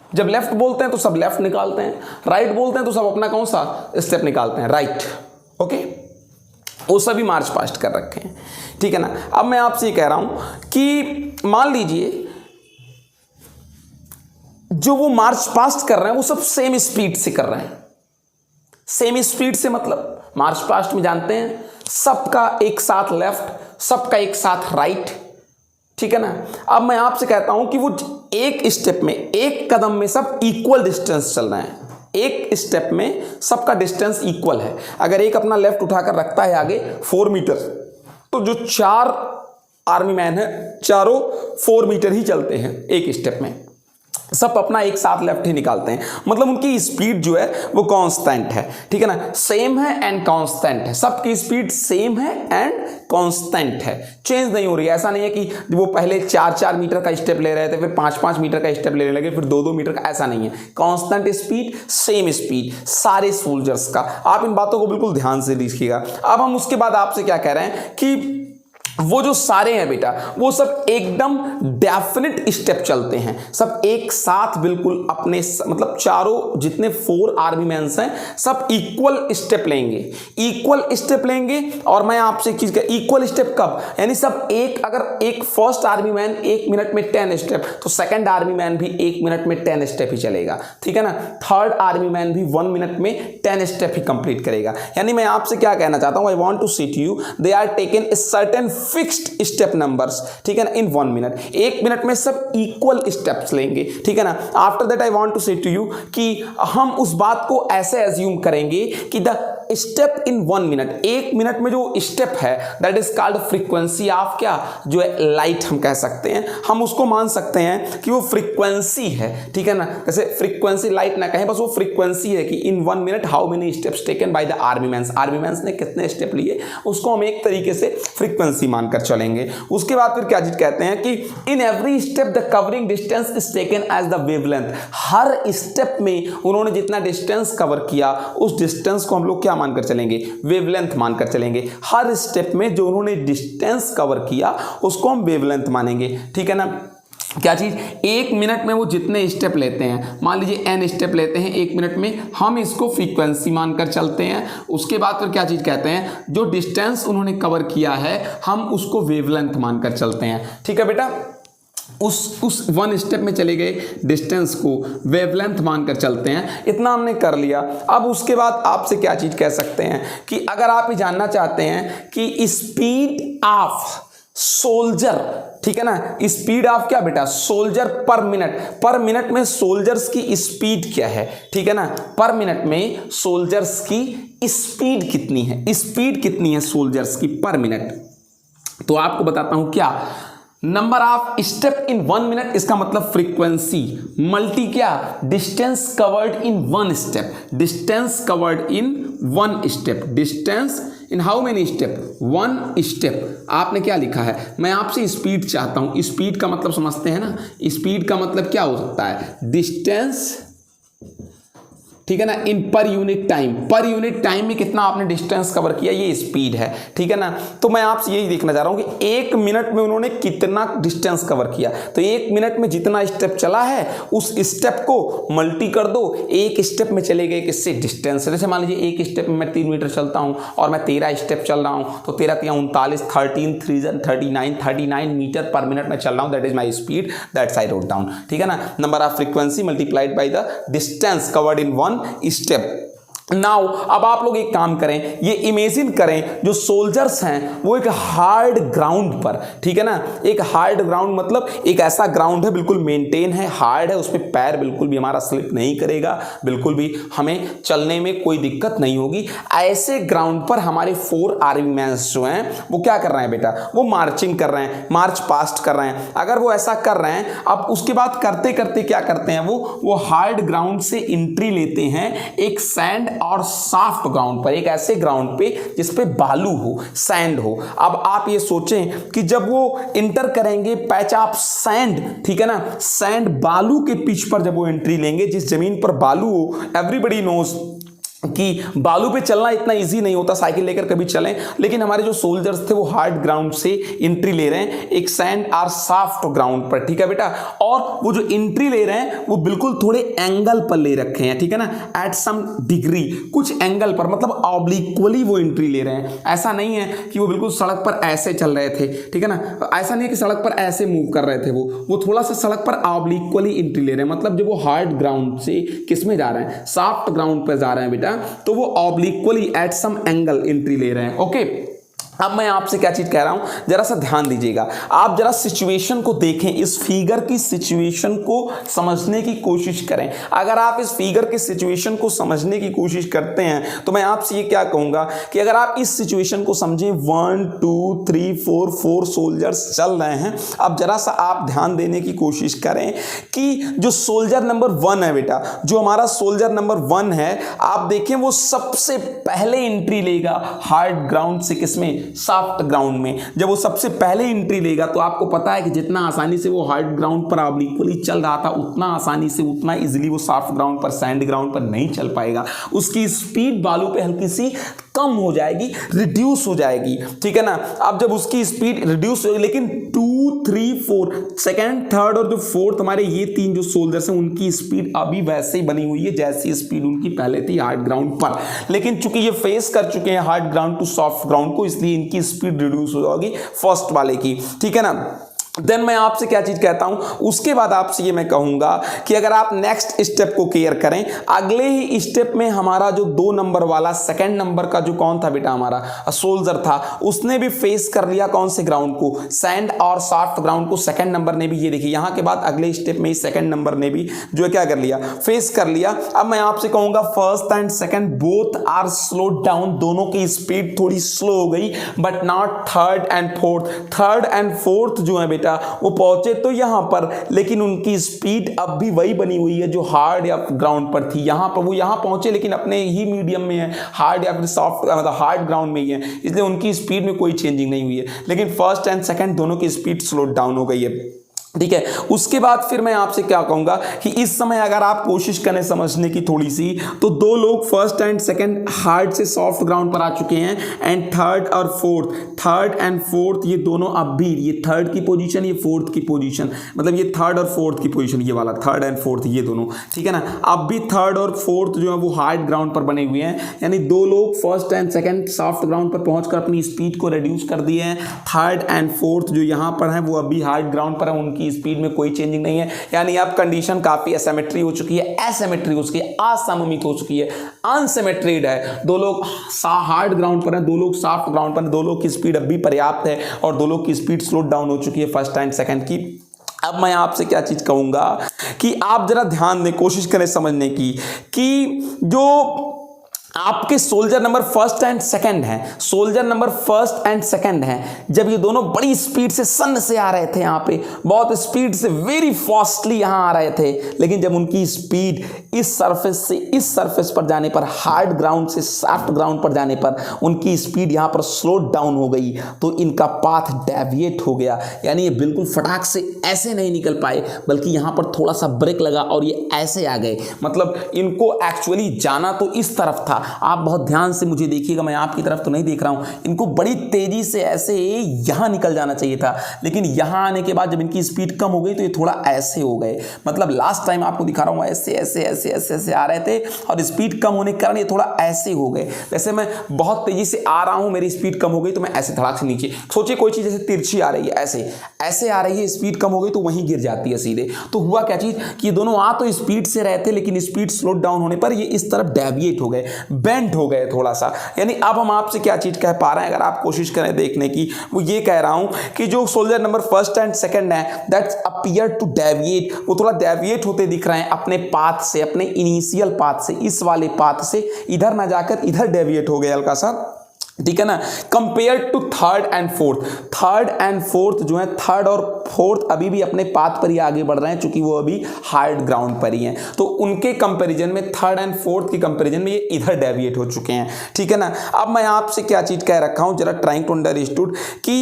जब लेफ्ट बोलते हैं तो सब लेफ्ट निकालते हैं, राइट बोलते हैं तो सब अपना कौन सा स्टेप निकालते हैं, राइट, ओके। वो सभी मार्च पास्ट कर रखे हैं, ठीक है ना। अब मैं आपसे ये कह रहा हूं कि मान लीजिए जो वो मार्च पास्ट कर रहे हैं वो सब सेम स्पीड से कर रहे हैं। सेम स्पीड से मतलब मार्च पास्ट में जानते हैं सबका एक साथ लेफ्ट, सबका एक साथ राइट, ठीक है ना। अब मैं आपसे कहता हूं कि वो एक स्टेप में, एक कदम में सब इक्वल डिस्टेंस चल रहे हैं, एक स्टेप में सबका डिस्टेंस इक्वल है। अगर एक अपना लेफ्ट उठाकर रखता है आगे 4 मीटर, तो जो 4 आर्मी मैन है चारों 4 मीटर ही चलते हैं एक स्टेप में। सब अपना एक साथ लेफ्ट ही निकालते हैं, मतलब उनकी स्पीड जो है वो कांस्टेंट है, ठीक है ना, सेम है एंड कांस्टेंट है, सबकी स्पीड सेम है एंड कांस्टेंट है, चेंज नहीं हो रही है। ऐसा नहीं है कि वो पहले 4-4 मीटर का स्टेप ले रहे थे, फिर 5-5 मीटर का स्टेप लेने लगे, फिर 2-2 मीटर का, ऐसा नहीं है। कांस्टेंट स्पीड, सेम स्पीड सारे सोल्जर्स का। आप इन बातों को बिल्कुल ध्यान से लिखिएगा। अब हम उसके बाद आपसे क्या कह रहे हैं कि वो जो सारे हैं बेटा, वो सब एकदम डेफिनेट स्टेप चलते हैं, सब एक साथ बिल्कुल अपने मतलब चारों जितने 4 आर्मी मैन्स हैं सब इक्वल स्टेप लेंगे, इक्वल स्टेप लेंगे। और मैं आपसे एक चीज इक्वल स्टेप कब, यानी सब एक, अगर एक फर्स्ट आर्मी मैन 1 मिनट में 10 स्टेप, तो सेकंड आर्मी मैन भी 1 मिनट में 10 स्टेप ही चलेगा, ठीक है ना। थर्ड आर्मी मैन भी 1 मिनट में 10 स्टेप ही कंप्लीट करेगा। यानी मैं आपसे क्या कहना चाहता हूं, I want to say to you they are taken a certain fixed step numbers, ठीक है ना, इन 1 मिनट। 1 मिनट में सब इक्वल स्टेप्स लेंगे, ठीक है ना। After that I want to say to you कि हम उस बात को ऐसे एज्यूम करेंगे कि the step in 1 minute, 1 minute में जो स्टेप है that is called frequency of क्या, जो है लाइट हम कह सकते हैं, हम उसको मान सकते हैं कि वो फ्रीक्वेंसी है, ठीक है ना। जैसे फ्रीक्वेंसी लाइट ना कहें, बस वो फ्रीक्वेंसी है कि in 1 minute how many steps taken by the army mans, army mans ने कितने स्टेप लिए, उसको हम एक तरीके से फ्रीक्वेंसी मानकर चलेंगे। उसके बाद फिर क्या चीज कहते हैं कि in every step the covering distance is taken as the wavelength, हर स्टेप में उन्होंने जितना डिस्टेंस कवर किया उस डिस्टेंस को हम लोग क्या मानकर चलेंगे, वेवलेंथ मानकर चलेंगे। हर स्टेप में जो उन्होंने डिस्टेंस कवर किया उसको हम वेवलेंथ मानेंगे, ठीक है ना। क्या चीज, 1 मिनट में वो जितने स्टेप लेते हैं, मान लीजिए n स्टेप लेते हैं 1 मिनट में, हम इसको फ्रीक्वेंसी मानकर चलते हैं। उसके बाद फिर क्या चीज कहते हैं, जो डिस्टेंस उन्होंने कवर किया है हम उसको वेवलेंथ मानकर चलते हैं, ठीक है बेटा। उस 1 स्टेप में चले गए डिस्टेंस को वेवलेंथ मानकर चलते हैं। इतना हमने कर लिया। अब उसके बाद आपसे क्या चीज कह सकते हैं कि अगर आप ये जानना चाहते हैं कि स्पीड ऑफ सोल्जर, ठीक है ना, स्पीड ऑफ क्या बेटा, सोल्जर पर मिनट में सोल्जर्स की स्पीड क्या है, ठीक है ना, पर मिनट में सोल्जर्स की स्पीड कितनी है, स्पीड कितनी है सोल्जर्स की पर मिनट, तो आपको बताता हूं क्या, number of step in 1 minute, इसका मतलब फ्रीक्वेंसी मल्टी क्या, distance covered in 1 step, distance covered in 1 step, distance in how many step, 1 step. आपने क्या लिखा है, मैं आपसे स्पीड चाहता हूं, स्पीड का मतलब समझते हैं ना, स्पीड का मतलब क्या हो सकता है, डिस्टेंस, ठीक है ना, इन पर यूनिट टाइम में कितना आपने डिस्टेंस कवर किया, ये स्पीड है, ठीक है ना। तो मैं आपसे यही देखना चाह रहा हूं कि 1 मिनट में उन्होंने कितना डिस्टेंस कवर किया, तो 1 मिनट में जितना स्टेप चला है उस स्टेप को मल्टी कर दो, एक स्टेप में चले गए किससे, डिस्टेंस। जैसे मान लीजिए एक स्टेप में मैं 3 मीटर चलता हूं और मैं 13 स्टेप चल रहा हूं, तो 13 3 39, 13 3 39 मीटर पर मिनट में चल रहा हूं, that is my speed, that's I wrote down, ठीक है ना। Number of frequency multiplied by the distance covered in 1 step. Now अब आप लोग एक काम करें, ये इमेजिन करें जो सोल्जर्स हैं वो एक हार्ड ग्राउंड पर, ठीक है ना, एक हार्ड ग्राउंड मतलब एक ऐसा ग्राउंड है बिल्कुल मेंटेन है, हार्ड है, उसमें पैर बिल्कुल भी हमारा स्लिप नहीं करेगा, बिल्कुल भी हमें चलने में कोई दिक्कत नहीं होगी। ऐसे ग्राउंड पर हमारे 4 आर्मी मैन्स जो हैं वो क्या कर रहे हैं बेटा, वो मार्चिंग कर रहे हैं, मार्च पास्ट कर रहे हैं। अगर वो ऐसा कर रहे हैं, अब उसके बाद करते करते क्या करते हैं, वो हार्ड ग्राउंड से एंट्री लेते हैं एक सैंड और सॉफ्ट ग्राउंड पर, एक ऐसे ग्राउंड पे जिस पे बालू हो, सैंड हो। अब आप ये सोचें कि जब वो इंटर करेंगे पैच ऑफ सैंड, ठीक है ना, सैंड बालू के पिच पर जब वो एंट्री लेंगे, जिस जमीन पर बालू हो, एवरीबॉडी नोज कि बालू पे चलना इतना इजी नहीं होता, साइकिल लेकर कभी चलें, लेकिन हमारे जो सोल्जर्स थे वो हार्ड ग्राउंड से एंट्री ले रहे हैं एक सैंड और सॉफ्ट ग्राउंड पर, ठीक है बेटा। और वो जो एंट्री ले रहे हैं वो बिल्कुल थोड़े एंगल पर ले रखे हैं, ठीक है ना, एट सम डिग्री, कुछ एंगल पर, मतलब ऑब्लिक्वली वो एंट्री ले रहे हैं। ऐसा नहीं है कि वो बिल्कुल सड़क पर ऐसे चल रहे थे, ठीक है ना, ऐसा नहीं है कि सड़क पर ऐसे मूव कर रहे थे, वो थोड़ा सा सड़क पर ऑब्लिक्वली एंट्री ले रहे हैं, मतलब जब वो हार्ड ग्राउंड से किस में जा रहे हैं, सॉफ्ट ग्राउंड पर जा रहे हैं बेटा, तो वो ऑब्लिक्वली एट सम एंगल एंट्री ले रहे हैं, ओके। अब मैं आपसे क्या चीज कह रहा हूं, जरा सा ध्यान दीजिएगा, आप जरा सिचुएशन को देखें, इस फिगर की सिचुएशन को समझने की कोशिश करें। अगर आप इस फिगर की सिचुएशन को समझने की कोशिश करते हैं तो मैं आपसे ये क्या कहूंगा कि अगर आप इस सिचुएशन को समझें, 1 2 3 4 सोल्जर्स चल रहे हैं। अब जरा सा आप ध्यान देने की कोशिश करें कि जो सोल्जर नंबर 1 है बेटा, जो हमारा सोल्जर नंबर 1 है, आप देखें वो सबसे पहले एंट्री लेगा हार्ड ग्राउंड से, किसमें, सॉफ्ट ग्राउंड में। जब वो सबसे पहले एंट्री लेगा तो आपको पता है कि जितना आसानी से वो हार्ड ग्राउंड पर ऑब्लिक्वली चल रहा था, उतना आसानी से, उतना इजीली वो सॉफ्ट ग्राउंड पर, सैंड ग्राउंड पर नहीं चल पाएगा। उसकी स्पीड बालू पे हल्की सी कम हो जाएगी, रिड्यूस हो जाएगी, ठीक है ना। अब जब उसकी स्पीड रिड्यूस हो, लेकिन 2 3 4 सेकंड, थर्ड और जो फोर्थ, हमारे ये 3 जो सोल्जर्स हैं, उनकी स्पीड अभी वैसे ही बनी हुई है जैसी स्पीड उनकी पहले थी हार्ड ग्राउंड पर। लेकिन चूंकि ये फेस कर चुके हैं hard ground to soft ground को, इसलिए इनकी स्पीड रिड्यूस हो जाएगी फर्स्ट वाले की, ठीक है ना। देन मैं आपसे क्या चीज कहता हूं, उसके बाद आपसे ये मैं कहूंगा कि अगर आप नेक्स्ट स्टेप को क्लियर करें, अगले ही स्टेप में हमारा जो 2 नंबर वाला, सेकंड नंबर का जो कौन था बेटा, हमारा सोल्जर था, उसने भी फेस कर लिया कौन से ग्राउंड को, सैंड और सॉफ्ट ग्राउंड को। सेकंड नंबर ने भी, ये देखिए यहां के बाद अगले स्टेप में सेकंड नंबर ने भी जो है क्या कर लिया, फेस कर लिया। अब मैं आपसे कहूंगा first and second both are slow down, दोनों की स्पीड थोड़ी स्लो हो गई, but not third and fourth. Third and fourth जो है वो पहुंचे तो यहां पर, लेकिन उनकी स्पीड अब भी वही बनी हुई है जो हार्ड या ग्राउंड पर थी। यहां पर वो यहां पहुंचे लेकिन अपने ही मीडियम में है, हार्ड या फिर सॉफ्ट, मतलब हार्ड ग्राउंड में ही है, इसलिए उनकी स्पीड में कोई चेंजिंग नहीं हुई है। लेकिन फर्स्ट एंड सेकंड दोनों की स्पीड स्लो डाउन हो गई है, ठीक है। उसके बाद फिर मैं आपसे क्या कहूंगा कि इस समय अगर आप कोशिश करें समझने की थोड़ी सी, तो 2 लोग फर्स्ट एंड सेकंड हार्ड से सॉफ्ट ग्राउंड पर आ चुके हैं, एंड थर्ड और फोर्थ, थर्ड एंड फोर्थ ये दोनों अब भी, ये थर्ड की पोजीशन, ये फोर्थ की पोजीशन, मतलब ये थर्ड और फोर्थ की पोजीशन, ये वाला थर्ड एंड फोर्थ ये दोनों, ठीक है ना। अब भी थर्ड और फोर्थ जो है वो हार्ड ग्राउंड पर बने हुए हैं, यानी 2 लोग first and second soft ground पर पहुंचकर अपनी स्पीड को रिड्यूस कर दिए हैं। थर्ड एंड फोर्थ जो यहाँ पर है वो अभी हार्ड ग्राउंड पर है, उनकी स्पीड में कोई चेंजिंग नहीं है। यानी अब कंडीशन काफी एसिमेट्री हो चुकी है, एसिमेट्री हो चुकी है, असममित हो चुकी है, अनसिमेट्रिड है। 2 लोग हार्ड ग्राउंड पर हैं, 2 लोग सॉफ्ट ग्राउंड पर हैं, 2 लोग की स्पीड अभी पर्याप्त है और 2 लोग की स्पीड स्लो डाउन हो चुकी है फर्स्ट एंड सेकंड की। अब मैं आपसे क्या चीज कहूंगा कि आप जरा ध्यान दें, कोशिश करें समझने की कि जो आपके soldier number first and second हैं, soldier number first and second हैं, जब ये दोनों बड़ी स्पीड से सन से आ रहे थे, यहाँ पे बहुत स्पीड से वेरी फास्टली यहाँ आ रहे थे, लेकिन जब उनकी स्पीड इस सरफेस से इस सरफेस पर जाने पर, हार्ड ग्राउंड से सॉफ्ट ग्राउंड पर जाने पर उनकी स्पीड यहाँ पर स्लो डाउन हो गई, तो इनका पाथ डेविएट हो गया। यानी ये बिल्कुल फटाक से ऐसे नहीं निकल पाए, बल्कि यहाँ पर थोड़ा सा ब्रेक लगा और ये ऐसे आ गए। मतलब इनको एक्चुअली जाना तो इस तरफ था, आप बहुत ध्यान से मुझे देखिएगा, मैं आपकी तरफ तो नहीं देख रहा हूं, इनको बड़ी तेजी से ऐसे यहां निकल जाना चाहिए था, लेकिन यहां आने के बाद जब इनकी स्पीड कम हो गई तो ये थोड़ा ऐसे हो गए। मतलब लास्ट टाइम आपको दिखा रहा हूं, ऐसे ऐसे ऐसे ऐसे ऐसे आ रहे थे और स्पीड कम होने के कारण ये थोड़ा ऐसे हो गए। वैसे मैं बहुत तेजी से आ रहा हूं, मेरी स्पीड कम हो गई तो मैं ऐसे धड़ाक से नीचे, सोचिए कोई चीज जैसे तिरछी आ रही है, ऐसे ऐसे आ रही है, स्पीड कम हो गई तो वहीं गिर जाती है सीधे। तो हुआ क्या चीज कि ये दोनों आ तो स्पीड से रहे थे, लेकिन स्पीड स्लो डाउन होने पर ये इस तरफ डेविएट हो गए, बेंड हो गए थोड़ा सा। यानी अब हम आपसे क्या चीज कह पा रहे हैं, अगर आप कोशिश करें देखने की, वो ये कह रहा हूं कि जो soldier number first and second है, दैट्स अपीयर टू डेविएट, वो थोड़ा डेविएट होते दिख रहे हैं अपने पाथ से, अपने इनिशियल पाथ से, इस वाले पाथ से इधर ना जाकर इधर डेविएट हो गए हल्का सा, ठीक है ना। Compare to third and fourth, third and fourth जो है, थर्ड और फोर्थ अभी भी अपने पाथ पर ही आगे बढ़ रहे हैं, चूंकि वो अभी हार्ड ग्राउंड पर ही हैं, तो उनके कंपैरिजन में, थर्ड एंड फोर्थ की कंपैरिजन में ये इधर डेविएट हो चुके हैं, ठीक है ना। अब मैं आपसे क्या चीज कह रखा हूं, जरा ट्राइंग टू अंडरस्टूड कि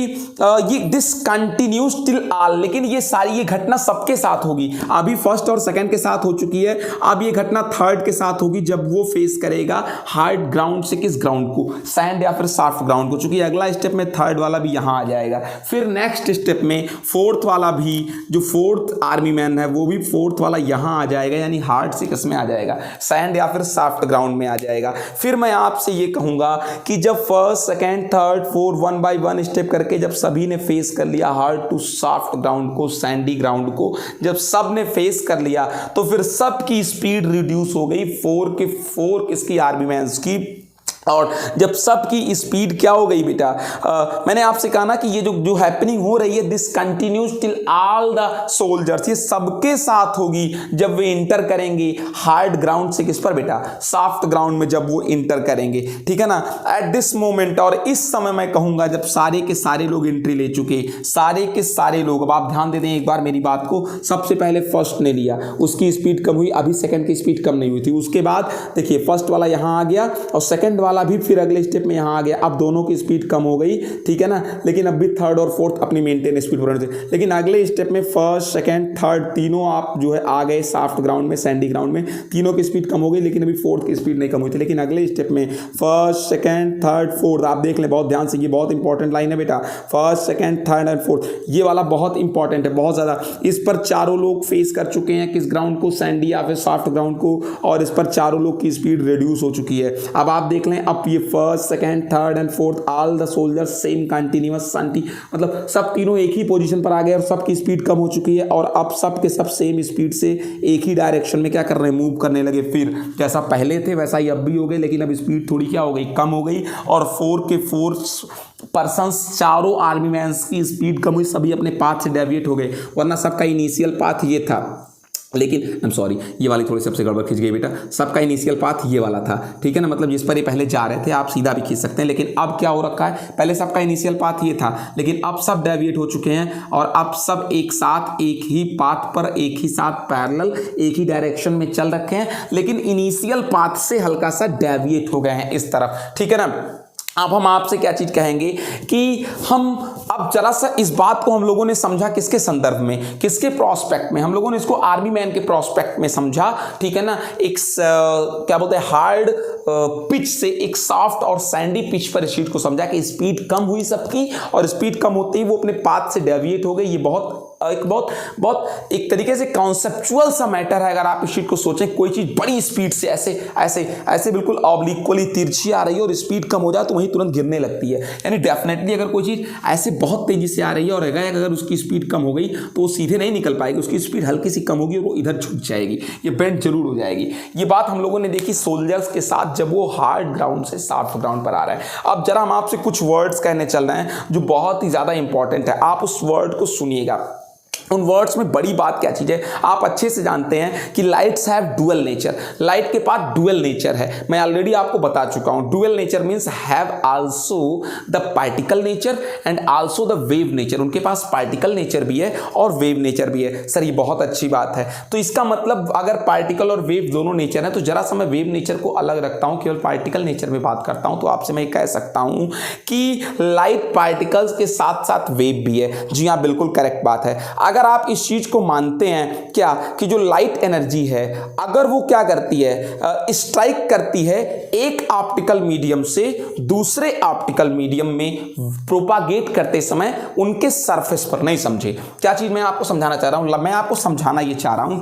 ये दिस कंटिन्यूज टिल ऑल, लेकिन ये सारी ये घटना सबके साथ होगी। अभी फर्स्ट और सेकंड के साथ हो चुकी है, अब ये घटना थर्ड के साथ होगी जब वो फेस करेगा हार्ड ग्राउंड से किस ग्राउंड को, सैंड या फिर सॉफ्ट ग्राउंड को, चूंकि अगला स्टेप में थर्ड वाला भी यहां आ जाएगा, फिर नेक्स्ट स्टेप में फोर्थ वाला भी, जो फोर्थ आर्मी मैन है वो भी फोर्थ वाला यहां आ जाएगा, यानी हार्ड से किस में आ जाएगा, सैंड या फिर सॉफ्ट ग्राउंड में आ जाएगा। फिर मैं आपसे ये कहूंगा कि जब first second third fourth 1 by 1 step करके जब सभी ने फेस कर लिया हार्ड टू सॉफ्ट ग्राउंड को, सैंडी ग्राउंड को, जब सब ने फेस कर लिया तो फिर सबकी स्पीड रिड्यूस हो गई, 4 किसकी, आर्मी मैन की और जब सबकी स्पीड क्या हो गई बेटा, मैंने आपसे कहा ना कि ये जो हैपनिंग हो रही है, this continues till all the soldiers, ये सबके साथ होगी जब वे इंटर करेंगे हार्ड ग्राउंड से किस पर बेटा, सॉफ्ट ग्राउंड में जब वो इंटर करेंगे, ठीक है ना। एट दिस मोमेंट, और इस समय मैं कहूंगा जब सारे के सारे लोग एंट्री ले चुके, सारे के सारे लोग, अब आप ध्यान दे दें एक बार मेरी बात को, सबसे पहले फर्स्ट ने लिया, उसकी स्पीड कम हुई, अभी सेकंड की स्पीड कम नहीं हुई थी, उसके बाद देखिए फर्स्ट वाला यहां आ गया और सेकंड वाला भी फिर अगले स्टेप में यहां आ गया, अब दोनों की स्पीड कम हो गई, ठीक है ना, लेकिन अब भी थर्ड और फोर्थ अपनी मेंटेन स्पीड पर रहने थे, लेकिन अगले स्टेप में फर्स्ट सेकंड थर्ड तीनों आप जो है आ गए सॉफ्ट ग्राउंड में, सैंडी ग्राउंड में, तीनों की स्पीड कम हो गई, लेकिन अभी फोर्थ की स्पीड नहीं कम हुई थी, लेकिन अगले स्टेप में फर्स्ट सेकंड थर्ड फोर्थ, आप देख लें बहुत ध्यान से, ये बहुत इंपॉर्टेंट लाइन है बेटा, first second third and fourth, ये वाला बहुत इंपॉर्टेंट है, बहुत ज्यादा, इस पर चारों लोग फेस कर चुके हैं किस ग्राउंड को, सैंडी या फिर सॉफ्ट ग्राउंड को, और इस पर चारों लोग की स्पीड रिड्यूस हो चुकी है। अब आप देख लें, अब ये first second third and fourth all the soldiers same continuous senti, मतलब सब तीनों एक ही पोजीशन पर आ गए और सबकी स्पीड कम हो चुकी है, और अब सब के सब सेम स्पीड से एक ही डायरेक्शन में क्या कर रहे हैं, मूव करने लगे। फिर जैसा पहले थे वैसा ही अब भी हो गए, लेकिन अब स्पीड थोड़ी क्या हो गई, कम हो गई, और 4 के 4 पर्सन्स, चारों आर्मी मैन की स्पीड कम हुई, सभी अपने पाथ से डेविएट हो गए, वरना सबका इनिशियल पाथ ये था, लेकिन आई एम सॉरी ये वाली थोड़ी सबसे गड़बड़ खिंच गई बेटा, सबका इनिशियल पाथ ये वाला था, ठीक है ना, मतलब जिस पर ये पहले जा रहे थे आप सीधा भी खींच सकते हैं, लेकिन अब क्या हो रखा है, पहले सबका इनिशियल पाथ ये था, लेकिन अब सब डेविएट हो चुके हैं, और अब सब एक साथ एक ही पाथ पर एक ही साथ पैरेलल एक ही डायरेक्शन में चल रखे हैं, लेकिन इनिशियल पाथ से हल्का सा डेविएट हो गए हैं इस तरफ, ठीक है ना। अब हम आपसे क्या चीज कहेंगे कि हम अब जरा सा इस बात को हम लोगों ने समझा किसके संदर्भ में, किसके प्रोस्पेक्ट में, हम लोगों ने इसको आर्मी मैन के प्रोस्पेक्ट में समझा, ठीक है ना, एक क्या बोलते हैं हार्ड पिच से एक सॉफ्ट और सैंडी पिच पर इस चीज को समझा कि स्पीड कम हुई सबकी, और स्पीड कम होते ही वो अपने पाथ से डेविएट हो गए। ये बहुत एक तरीके से कॉन्सेप्चुअल सा मैटर है। अगर आप इस चीज को सोचें, कोई चीज बड़ी स्पीड से ऐसे बिल्कुल ऑब्लिक्वली तिरछी आ रही है और स्पीड कम हो जाए तो वहीं तुरंत गिरने लगती है, यानी डेफिनेटली अगर कोई चीज ऐसे बहुत तेजी से आ रही है और अगर उसकी स्पीड कम हो गई तो वो सीधे नहीं निकल पाएगी, उसकी स्पीड हल्की सी कम होगी और वो इधर झुक जाएगी, ये बेंड जरूर हो जाएगी। ये बात हम लोगों ने देखी सोल्जर्स के साथ जब वो हार्ड ग्राउंड से सॉफ्ट ग्राउंड पर आ रहा है। अब जरा हम आपसे कुछ वर्ड्स कहने चल रहे हैं जो बहुत ही ज्यादा इंपॉर्टेंट है, आप उस वर्ड को सुनिएगा। उन वर्ड्स में बड़ी बात क्या चीज है, आप अच्छे से जानते हैं कि lights have dual nature, light के पास डुअल नेचर है, मैं ऑलरेडी आपको बता चुका हूं। Dual nature means have also the particle nature and also the wave nature, उनके पास पार्टिकल नेचर भी है और वेव नेचर भी है। सर ये बहुत अच्छी बात है, तो इसका मतलब अगर पार्टिकल और वेव दोनों नेचर है तो जरा सा मैं वेव नेचर को अलग रखता हूं, केवल पार्टिकल नेचर में बात करता हूं, तो आपसे मैं कह सकता हूं कि लाइट पार्टिकल्स के साथ साथ वेव भी है। जी हाँ, बिल्कुल करेक्ट बात है। अगर आप इस चीज को मानते हैं क्या कि जो लाइट एनर्जी है अगर वो क्या करती है, स्ट्राइक करती है एक ऑप्टिकल मीडियम से दूसरे ऑप्टिकल मीडियम में प्रोपागेट करते समय उनके सरफेस पर, नहीं समझे क्या चीज मैं आपको समझाना चाह रहा हूं, मैं आपको समझाना ये चाह रहा हूं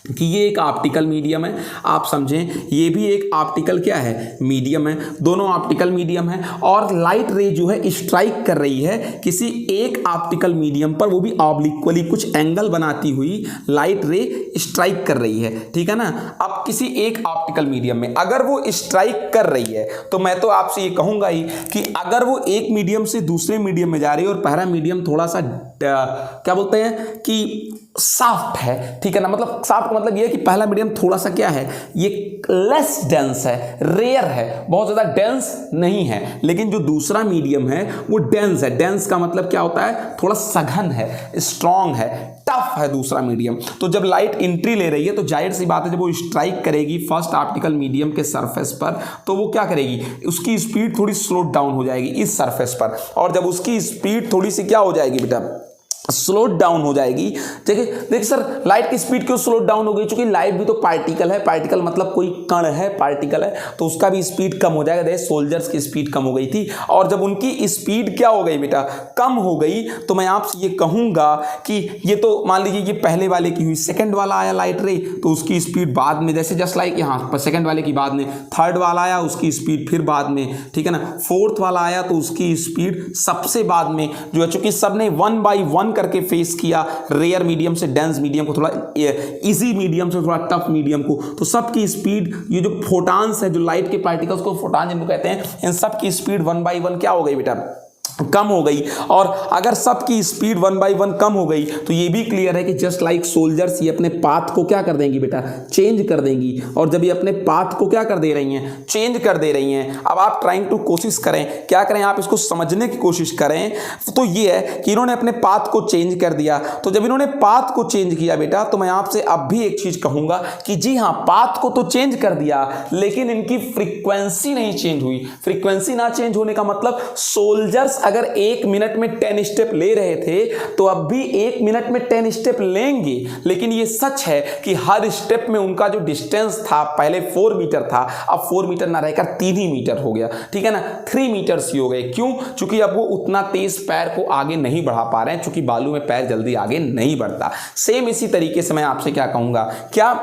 कि ये एक ऑप्टिकल मीडियम है, आप समझें, ये भी एक ऑप्टिकल क्या है, मीडियम है, दोनों ऑप्टिकल मीडियम है, और लाइट रे जो है स्ट्राइक कर रही है किसी एक ऑप्टिकल मीडियम पर, वो भी ऑब्लिक्वली कुछ एंगल बनाती हुई लाइट रे स्ट्राइक कर रही है, ठीक है ना। अब किसी एक ऑप्टिकल मीडियम में अगर वो स्ट्राइक कर रही है तो मैं तो आपसे ये कहूंगा ही कि अगर वो एक मीडियम से दूसरे मीडियम में जा रही है और पहला मीडियम थोड़ा सा क्या बोलते हैं कि सॉफ्ट है, ठीक है ना, मतलब सॉफ्ट का मतलब ये है कि पहला मीडियम थोड़ा सा क्या है, ये लेस डेंस है, रेयर है, बहुत ज्यादा डेंस नहीं है, लेकिन जो दूसरा मीडियम है वो डेंस है। डेंस का मतलब क्या होता है, थोड़ा सघन है, स्ट्रांग है, टफ है दूसरा मीडियम। तो जब लाइट एंट्री ले रही है तो जाहिर सी बात है जब वो स्ट्राइक करेगी फर्स्ट ऑप्टिकल मीडियम के सरफेस पर तो वो क्या करेगी, उसकी स्पीड थोड़ी स्लो डाउन हो जाएगी इस सरफेस पर, और जब उसकी स्पीड थोड़ी सी क्या हो जाएगी बेटा, स्लो डाउन हो जाएगी। देखिए सर लाइट की स्पीड क्यों स्लो डाउन हो गई, क्योंकि लाइट भी तो पार्टिकल है, पार्टिकल मतलब कोई कण है, पार्टिकल है, तो उसका भी स्पीड कम हो जाएगा। देखिए सोल्जर्स की स्पीड कम हो गई थी, और जब उनकी स्पीड क्या हो गई बेटा, कम हो गई, तो मैं आपसे ये कहूंगा कि ये तो मान लीजिए ये पहले वाले की हुई, सेकंड वाला आया लाइट रे तो उसकी स्पीड बाद में, जैसे जस्ट लाइक यहाँ सेकंड वाले की बाद में, थर्ड वाला आया उसकी स्पीड फिर बाद में, ठीक है ना, फोर्थ वाला आया तो उसकी स्पीड सबसे बाद में जो है, चूंकि सबने 1 by 1 करके फेस किया, रेयर मीडियम से डेंस मीडियम को, थोड़ा इजी मीडियम से थोड़ा टफ मीडियम को, तो सबकी स्पीड, ये जो फोटॉन्स है, जो लाइट के पार्टिकल्स को फोटॉन जिनको कहते हैं, इन सब की स्पीड 1 by 1 क्या हो गई बेटा, कम हो गई। और अगर सबकी स्पीड 1 by 1 कम हो गई तो ये भी क्लियर है कि जस्ट लाइक सोल्जर्स, ये अपने पाथ को क्या कर देंगी बेटा, चेंज कर देंगी। और जब ये अपने पाथ को क्या कर दे रही हैं, चेंज कर दे रही हैं, अब आप ट्राइंग टू कोशिश करें, क्या करें, आप इसको समझने की कोशिश करें। तो ये है कि इन्होंने अपने पाथ को चेंज कर दिया। तो जब इन्होंने पाथ को चेंज किया बेटा, तो मैं आपसे अब भी एक चीज कहूंगा कि जी हाँ, पाथ को तो चेंज कर दिया, लेकिन इनकी फ्रीक्वेंसी नहीं चेंज हुई। फ्रीक्वेंसी ना चेंज होने का मतलब सोल्जर्स अगर 1 मिनट में 10 स्टेप ले रहे थे तो अब भी 1 मिनट में 10 स्टेप लेंगे, लेकिन ये सच है कि हर स्टेप में उनका जो डिस्टेंस था, पहले 4 मीटर था, अब 4 मीटर ना रहकर 3 ही मीटर हो गया, ठीक है ना, 3 मीटर्स ही हो गए। क्यों? क्योंकि अब वो उतना तेज पैर को आगे नहीं बढ़ा पा रहे हैं, क्योंकि बालू में पैर जल्दी आगे नहीं बढ़ता। सेम इसी तरीके से मैं आपसे क्या कहूंगा, क्या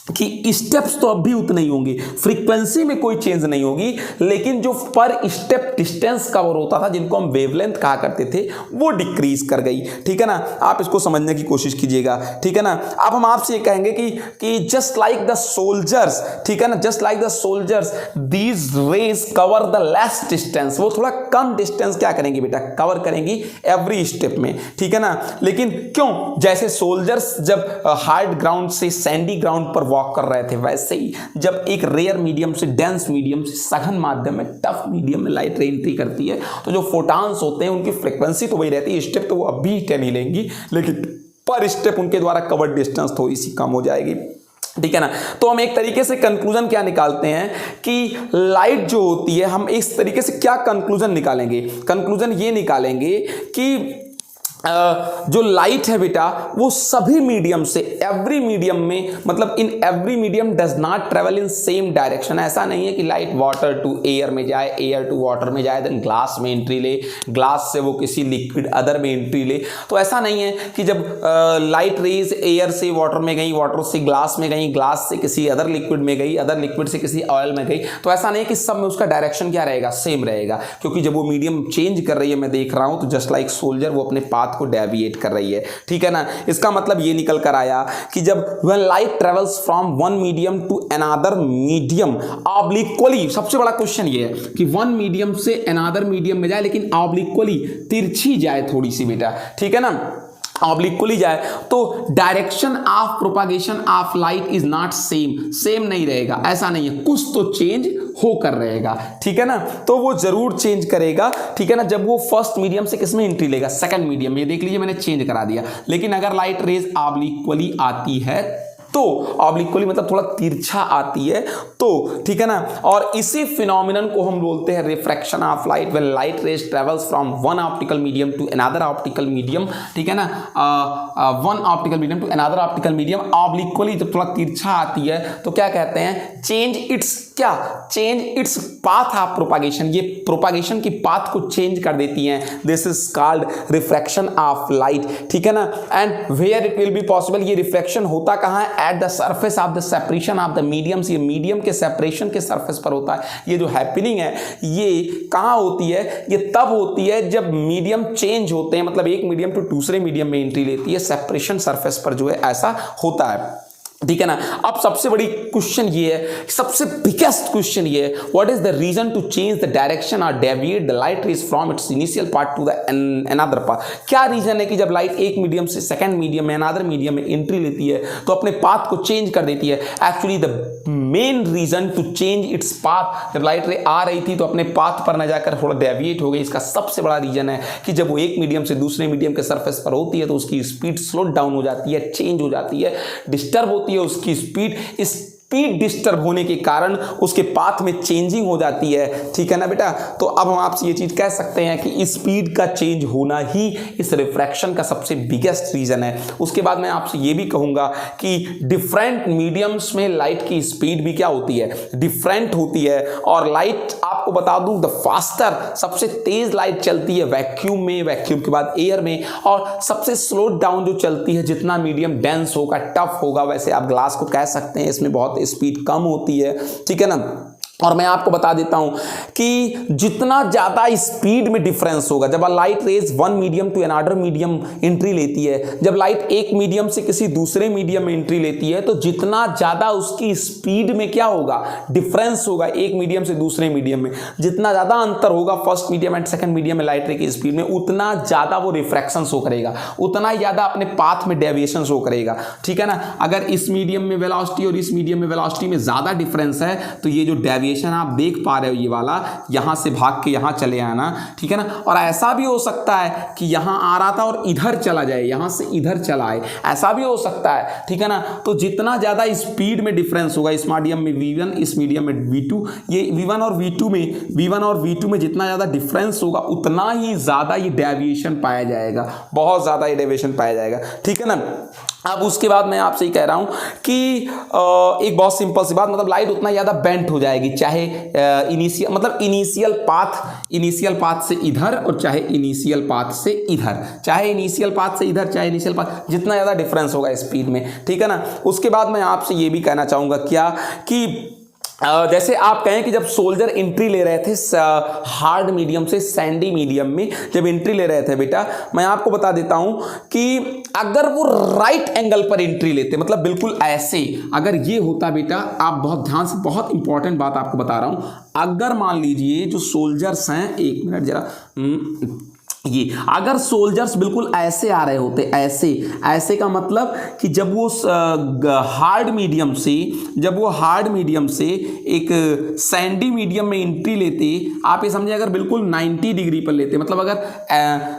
कि स्टेप्स तो अब भी उतने ही होंगे, फ्रीक्वेंसी में कोई चेंज नहीं होगी, लेकिन जो पर स्टेप डिस्टेंस कवर होता था, जिनको हम वेवलेंथ कहा करते थे, वो डिक्रीज कर गई, ठीक है ना। आप इसको समझने की कोशिश कीजिएगा, ठीक है ना। अब हम आपसे ये कहेंगे कि जस्ट लाइक द सोल्जर्स, ठीक है ना, just like the soldiers, these raise cover the less distance, वो थोड़ा कम डिस्टेंस क्या करेंगी बेटा, कवर करेंगी एवरी स्टेप में, ठीक है ना। लेकिन क्यों, जैसे सोल्जर्स जब हार्ड ग्राउंड से सैंडी ग्राउंड पर वॉक कर रहे थे, वैसे ही जब एक रेयर मीडियम से डेंस मीडियम से सघन माध्यम में टफ मीडियम में लाइट रे एंट्री करती है, तो जो फोटॉन्स होते हैं उनकी फ्रीक्वेंसी तो वही रहती है, स्टेप तो वो अब भी 10 ही लेंगी, लेकिन पर स्टेप उनके द्वारा कवर्ड डिस्टेंस थोड़ी सी कम हो जाएगी, ठीक है ना। तो हम एक तरीके से कंक्लूजन क्या निकालते हैं कि लाइट जो होती है, हम इस तरीके से क्या कंक्लूजन निकालेंगे, कंक्लूजन ये निकालेंगे कि जो लाइट है बेटा, वो सभी मीडियम से, एवरी मीडियम में, मतलब in every medium does not travel in same direction. ऐसा नहीं है कि लाइट वाटर टू एयर में जाए, एयर टू वाटर में जाए, देन ग्लास में एंट्री ले, ग्लास से वो किसी लिक्विड अदर में एंट्री ले। तो ऐसा नहीं है कि जब लाइट रेज एयर से वाटर में गई, वाटर से ग्लास में गई, ग्लास से किसी अदर लिक्विड में गई, अदर लिक्विड से किसी ऑयल में गई, तो ऐसा नहीं है कि सब में उसका डायरेक्शन क्या रहेगा, सेम रहेगा, क्योंकि जब वो मीडियम चेंज कर रही है, मैं देख रहा हूं, तो जस्ट लाइक सोल्जर वो अपने पाथ को डेविएट कर रही है, ठीक है ना। इसका मतलब ये निकल कर आया कि जब when light travels from one medium to another medium obliquely, सबसे बड़ा क्वेश्चन ये है कि one medium से another medium में जाए, लेकिन obliquely तिरछी जाए थोड़ी सी बेटा, ठीक है ना, ऑब्लिक्वली जाए, तो direction of propagation of light is not same नहीं रहेगा, ऐसा नहीं है, कुछ तो चेंज होकर रहेगा, ठीक है ना। तो वो जरूर चेंज करेगा, ठीक है ना, जब वो फर्स्ट मीडियम से किसमें एंट्री लेगा, सेकंड मीडियम में। ये देख लीजिए मैंने चेंज करा दिया, लेकिन अगर लाइट रेज ऑब्लिक्वली आती है तो, ऑब्लिक्वली मतलब थोड़ा तिरछा आती है तो, ठीक है ना। और इसी फिनोमिनन को हम बोलते हैं refraction of light, when light rays travels from one optical medium to another optical medium, ठीक है ना, one optical medium to another optical medium obliquely, जब थोड़ा तिरछा आती है तो क्या कहते हैं, change its path of propagation, ये प्रोपागेशन की पाथ को चेंज कर देती हैं, this is called refraction of light, ठीक है ना। And where it will be possible, ये रिफ्रैक्शन होता कहाँ है, eight the surface of the separation of the mediums, ये मीडियम के सेपरेशन के सरफेस पर होता है। ये जो हैपनिंग है ये कहाँ होती है, ये तब होती है जब मीडियम चेंज होते हैं, मतलब एक मीडियम टू दूसरे मीडियम में एंट्री लेती है, सेपरेशन सरफेस पर जो है ऐसा होता है, ठीक है ना। अब सबसे बड़ी क्वेश्चन ये है, सबसे बिगेस्ट क्वेश्चन ये है, what is the reason to change the direction और deviate the light rays from its initial part to the another part. क्या रीजन है कि जब लाइट एक मीडियम से सेकंड मीडियम में, अनदर मीडियम में एंट्री लेती है तो अपने पाथ को चेंज कर देती है। Actually the main reason to change its path, जब लाइट रे आ रही थी तो अपने पाथ पर न जाकर थोड़ा डेविएट हो गई, इसका सबसे बड़ा रीजन है कि जब वो एक मीडियम से दूसरे मीडियम के सरफेस पर होती है तो उसकी स्पीड स्लो डाउन हो जाती है, चेंज हो जाती है, डिस्टर्ब होती है उसकी स्पीड। स्पीड डिस्टर्ब होने के कारण उसके पाथ में चेंजिंग हो जाती है, ठीक है ना बेटा। तो अब हम आपसे ये चीज कह सकते हैं कि स्पीड का चेंज होना ही इस रिफ्रैक्शन का सबसे बिगेस्ट रीजन है। उसके बाद मैं आपसे ये भी कहूंगा कि डिफरेंट मीडियम्स में लाइट की स्पीड भी क्या होती है, डिफरेंट होती है। और लाइट आपको बता दूं, द फास्टर, सबसे तेज लाइट चलती है वैक्यूम में, वैक्यूम के बाद एयर में, और सबसे स्लो डाउन जो चलती है, जितना मीडियम डेंस होगा, टफ होगा, वैसे आप ग्लास को कह सकते हैं, इसमें बहुत स्पीड कम होती है, ठीक है ना। और मैं आपको बता देता हूं कि जितना ज़्यादा स्पीड में डिफरेंस होगा, जब light rays one medium to another medium entry लेती है, जब लाइट एक मीडियम से किसी दूसरे मीडियम में एंट्री लेती है, तो जितना ज़्यादा उसकी स्पीड में क्या होगा, डिफरेंस होगा एक मीडियम से दूसरे मीडियम में, जितना ज़्यादा अंतर होगा first medium and second medium में लाइट रे की स्पीड में, उतना ज़्यादा वो रिफ्रैक्शन शो करेगा, उतना ही ज़्यादा अपने पाथ में डेविएशन शो करेगा। ठीक है ना। अगर इस मीडियम में वेलोसिटी और इस मीडियम में वेलोसिटी में ज़्यादा डिफरेंस है, तो ये जो डेविएशन आप देख पा रहे हो, ये वाला यहां से भाग के यहां चले आना। ठीक है ना। और ऐसा भी हो सकता है कि यहां आ रहा था और इधर चला जाए, यहां से इधर चला आए, ऐसा भी हो सकता है। ठीक है ना। तो जितना ज्यादा स्पीड में डिफरेंस होगा, इस मीडियम में v1, इस मीडियम में v2, ये v1 और v2 में जितना ज्यादा डिफरेंस होगा, उतना ही ज्यादा ये डेविएशन पाया जाएगा, बहुत ज्यादा ये डेविएशन पाया जाएगा। ठीक है ना। अब उसके बाद मैं आपसे ही कह रहा हूं कि एक बहुत सिंपल सी बात, मतलब लाइट उतना ज़्यादा बेंट हो जाएगी, चाहे इनिशियल पाथ से इधर और चाहे इनिशियल पाथ से इधर, चाहे इनिशियल पाथ, जितना ज़्यादा डिफरेंस होगा स्पीड में। ठीक है ना। उसके बाद मैं आपसे ये भी कहना चाहूँगा क्या कि जैसे आप कहें कि जब सोल्जर एंट्री ले रहे थे हार्ड मीडियम से सैंडी मीडियम में, जब एंट्री ले रहे थे बेटा, मैं आपको बता देता हूं कि अगर वो राइट एंगल पर एंट्री लेते, मतलब बिल्कुल ऐसे, अगर ये होता बेटा, आप बहुत ध्यान से, बहुत इंपॉर्टेंट बात आपको बता रहा हूं, अगर मान लीजिए जो सोल्जर्स हैं, एक मिनट जरा, ये अगर सोल्जर्स बिल्कुल ऐसे आ रहे होते, ऐसे का मतलब कि जब वो हार्ड मीडियम से एक सैंडी मीडियम में एंट्री लेते, आप ये समझे, अगर बिल्कुल 90 डिग्री पर लेते, मतलब अगर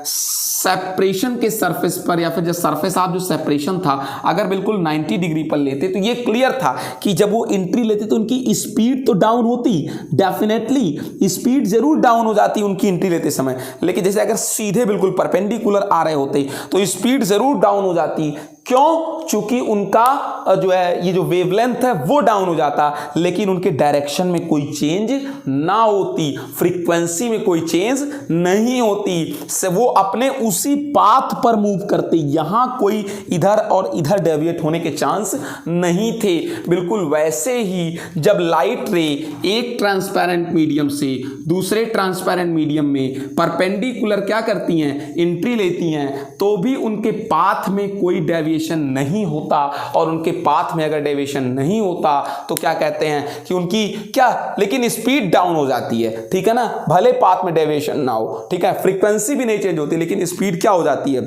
सेपरेशन के सरफेस पर, या फिर जो सरफेस आप जो सेपरेशन था, अगर बिल्कुल 90 डिग्री पर लेते, तो ये क्लियर था कि जब वो एंट्री लेते तो उनकी स्पीड तो डाउन होती, डेफिनेटली स्पीड जरूर डाउन हो जाती उनकी एंट्री लेते समय, लेकिन जैसे अगर सीधे बिल्कुल परपेंडिकुलर आ रहे होते तो स्पीड जरूर डाउन हो जाती। क्यों? चूंकि उनका जो है ये जो वेवलेंथ है वो डाउन हो जाता, लेकिन उनके डायरेक्शन में कोई चेंज ना होती, फ्रीक्वेंसी में कोई चेंज नहीं होती, से वो अपने उसी पाथ पर मूव करते, यहां कोई इधर और इधर डेविएट होने के चांस नहीं थे। बिल्कुल वैसे ही जब लाइट रे एक ट्रांसपेरेंट मीडियम से दूसरे ट्रांसपेरेंट मीडियम में परपेंडिकुलर क्या करती हैं, एंट्री लेती हैं, तो भी उनके पाथ में कोई डेविएशन नहीं होता, और उनके पाथ में अगर डेविएशन नहीं होता तो क्या कहते हैं कि उनकी क्या, लेकिन स्पीड डाउन हो जाती है। ठीक है ना। भले पाथ में डेविएशन ना हो, ठीक है, फ्रीक्वेंसी भी नहीं चेंज होती, लेकिन स्पीड क्या हो जाती है,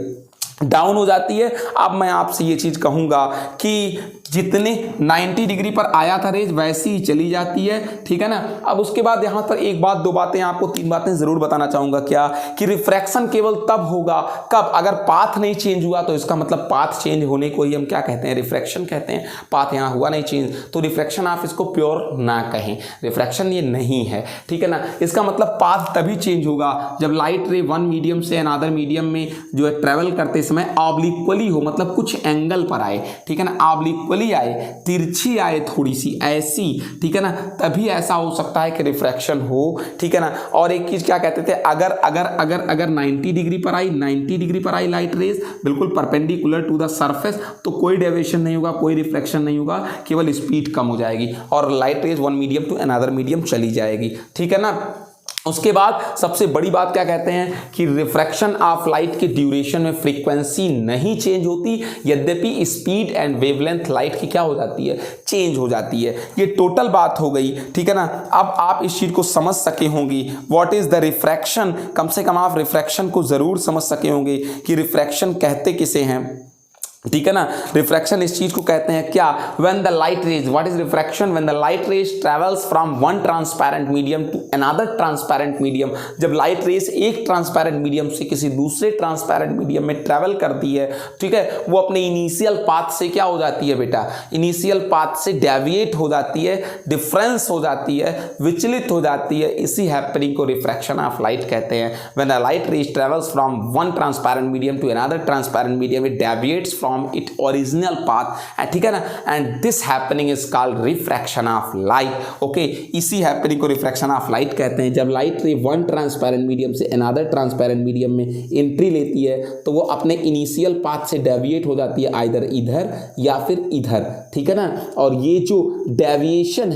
डाउन हो जाती है। अब मैं आपसे ये चीज कहूंगा कि जितने 90 डिग्री पर आया था रेज, वैसी ही चली जाती है। ठीक है ना। अब उसके बाद यहां पर एक बात, दो बातें, आपको तीन बातें जरूर बताना चाहूंगा, क्या कि रिफ्रैक्शन केवल तब होगा कब, अगर पाथ नहीं चेंज हुआ, तो इसका मतलब पाथ चेंज होने को ही हम क्या कहते हैं, रिफ्रैक्शन कहते हैं। पाथ यहां हुआ नहीं चेंज, तो रिफ्रैक्शन आप इसको प्योर ना कहें, रिफ्रैक्शन ये नहीं है। ठीक है ना। इसका मतलब पाथ तभी चेंज होगा जब लाइट रे वन मीडियम से अनदर मीडियम में जो है ट्रेवल करते समय ऑब्लिक्वली हो, मतलब कुछ एंगल पर आए। ठीक है ना। ऑब्लिक्वली आए, तिरछी आए, थोड़ी सी ऐसी। ठीक है ना। तभी ऐसा हो सकता है कि रिफ्रैक्शन हो। ठीक है ना। और एक चीज क्या कहते थे, अगर 90 डिग्री पर आई लाइट रेज बिल्कुल परपेंडिकुलर टू द सरफेस, तो कोई डेविएशन नहीं होगा, कोई रिफ्लेक्शन नहीं होगा, केवल स्पीड कम हो जाएगी और light rays one medium to another medium चली जाएगी। ठीक है ना। उसके बाद सबसे बड़ी बात क्या कहते हैं कि रिफ्रैक्शन ऑफ लाइट के ड्यूरेशन में फ्रीक्वेंसी नहीं चेंज होती, यद्यपि स्पीड एंड वेवलेंथ लाइट की क्या हो जाती है, चेंज हो जाती है। ये टोटल बात हो गई। ठीक है ना। अब आप इस चीज को समझ सके होंगे, व्हाट इज द रिफ्रैक्शन, कम से कम आप रिफ्रैक्शन को जरूर समझ सके होंगे कि रिफ्रैक्शन कहते किसे हैं। ठीक है ना। रिफ्रैक्शन इस चीज को कहते हैं क्या, when the light rays, what is refraction, when the light rays travels from one transparent medium to another transparent medium, जब लाइट रेज एक ट्रांसपेरेंट मीडियम से किसी दूसरे ट्रांसपेरेंट मीडियम में ट्रेवल करती है, ठीक है, वो अपने इनिशियल पाथ से क्या हो जाती है बेटा, इनिशियल पाथ से डेविएट हो जाती है, डिफरेंस हो जाती है, विचलित हो जाती है। इसी हैपनिंग को रिफ्रैक्शन ऑफ लाइट कहते हैं। When the light rays travels from one transparent medium to another transparent medium, it deviates from from it original path, ठीक है ना, and this happening is called refraction of light. Okay, इसी हैपनिंग को रिफ्रैक्शन ऑफ लाइट कहते हैं। जब light ray one transparent medium से अनदर ट्रांसपेरेंट मीडियम में एंट्री लेती है तो वो अपने इनिशियल पाथ से डेविएट हो जाती है, आइदर इधर या फिर इधर, ठीक है ना। और ये जो डेविएशन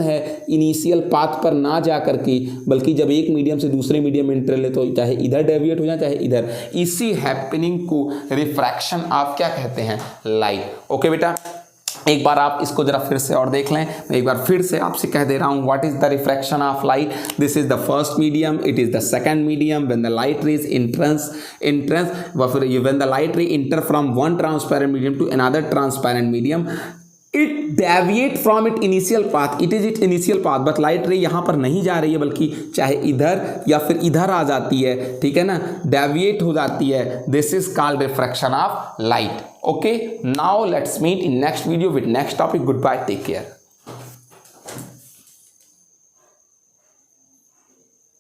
है इनिशियल पाथ पर ना जा करके, बल्कि जब एक मीडियम से दूसरे मीडियम में एंट्री ले तो चाहे इधर डेविएट हो जाए चाहे इधर, इसी हैपनिंग को रिफ्रैक्शन ऑफ क्या कहते हैं, लाइट। ओके बेटा, एक बार आप इसको जरा फिर से और देख लें। मैं एक बार फिर से आपसे कह दे रहा हूं, what is the refraction of light? This is the first medium, it is the second medium when the light rays entrance when the light ray enter from one transparent medium to another transparent medium, it deviate from it initial path, it is it initial path, but light ray यहाँ पर नहीं जा रही है बल्कि चाहे इधर या फिर इधर आ जाती है, ठीक है ना, डेविएट हो जाती है। This is called refraction of light. Okay, now let's meet in next video with next topic. Good bye, take care.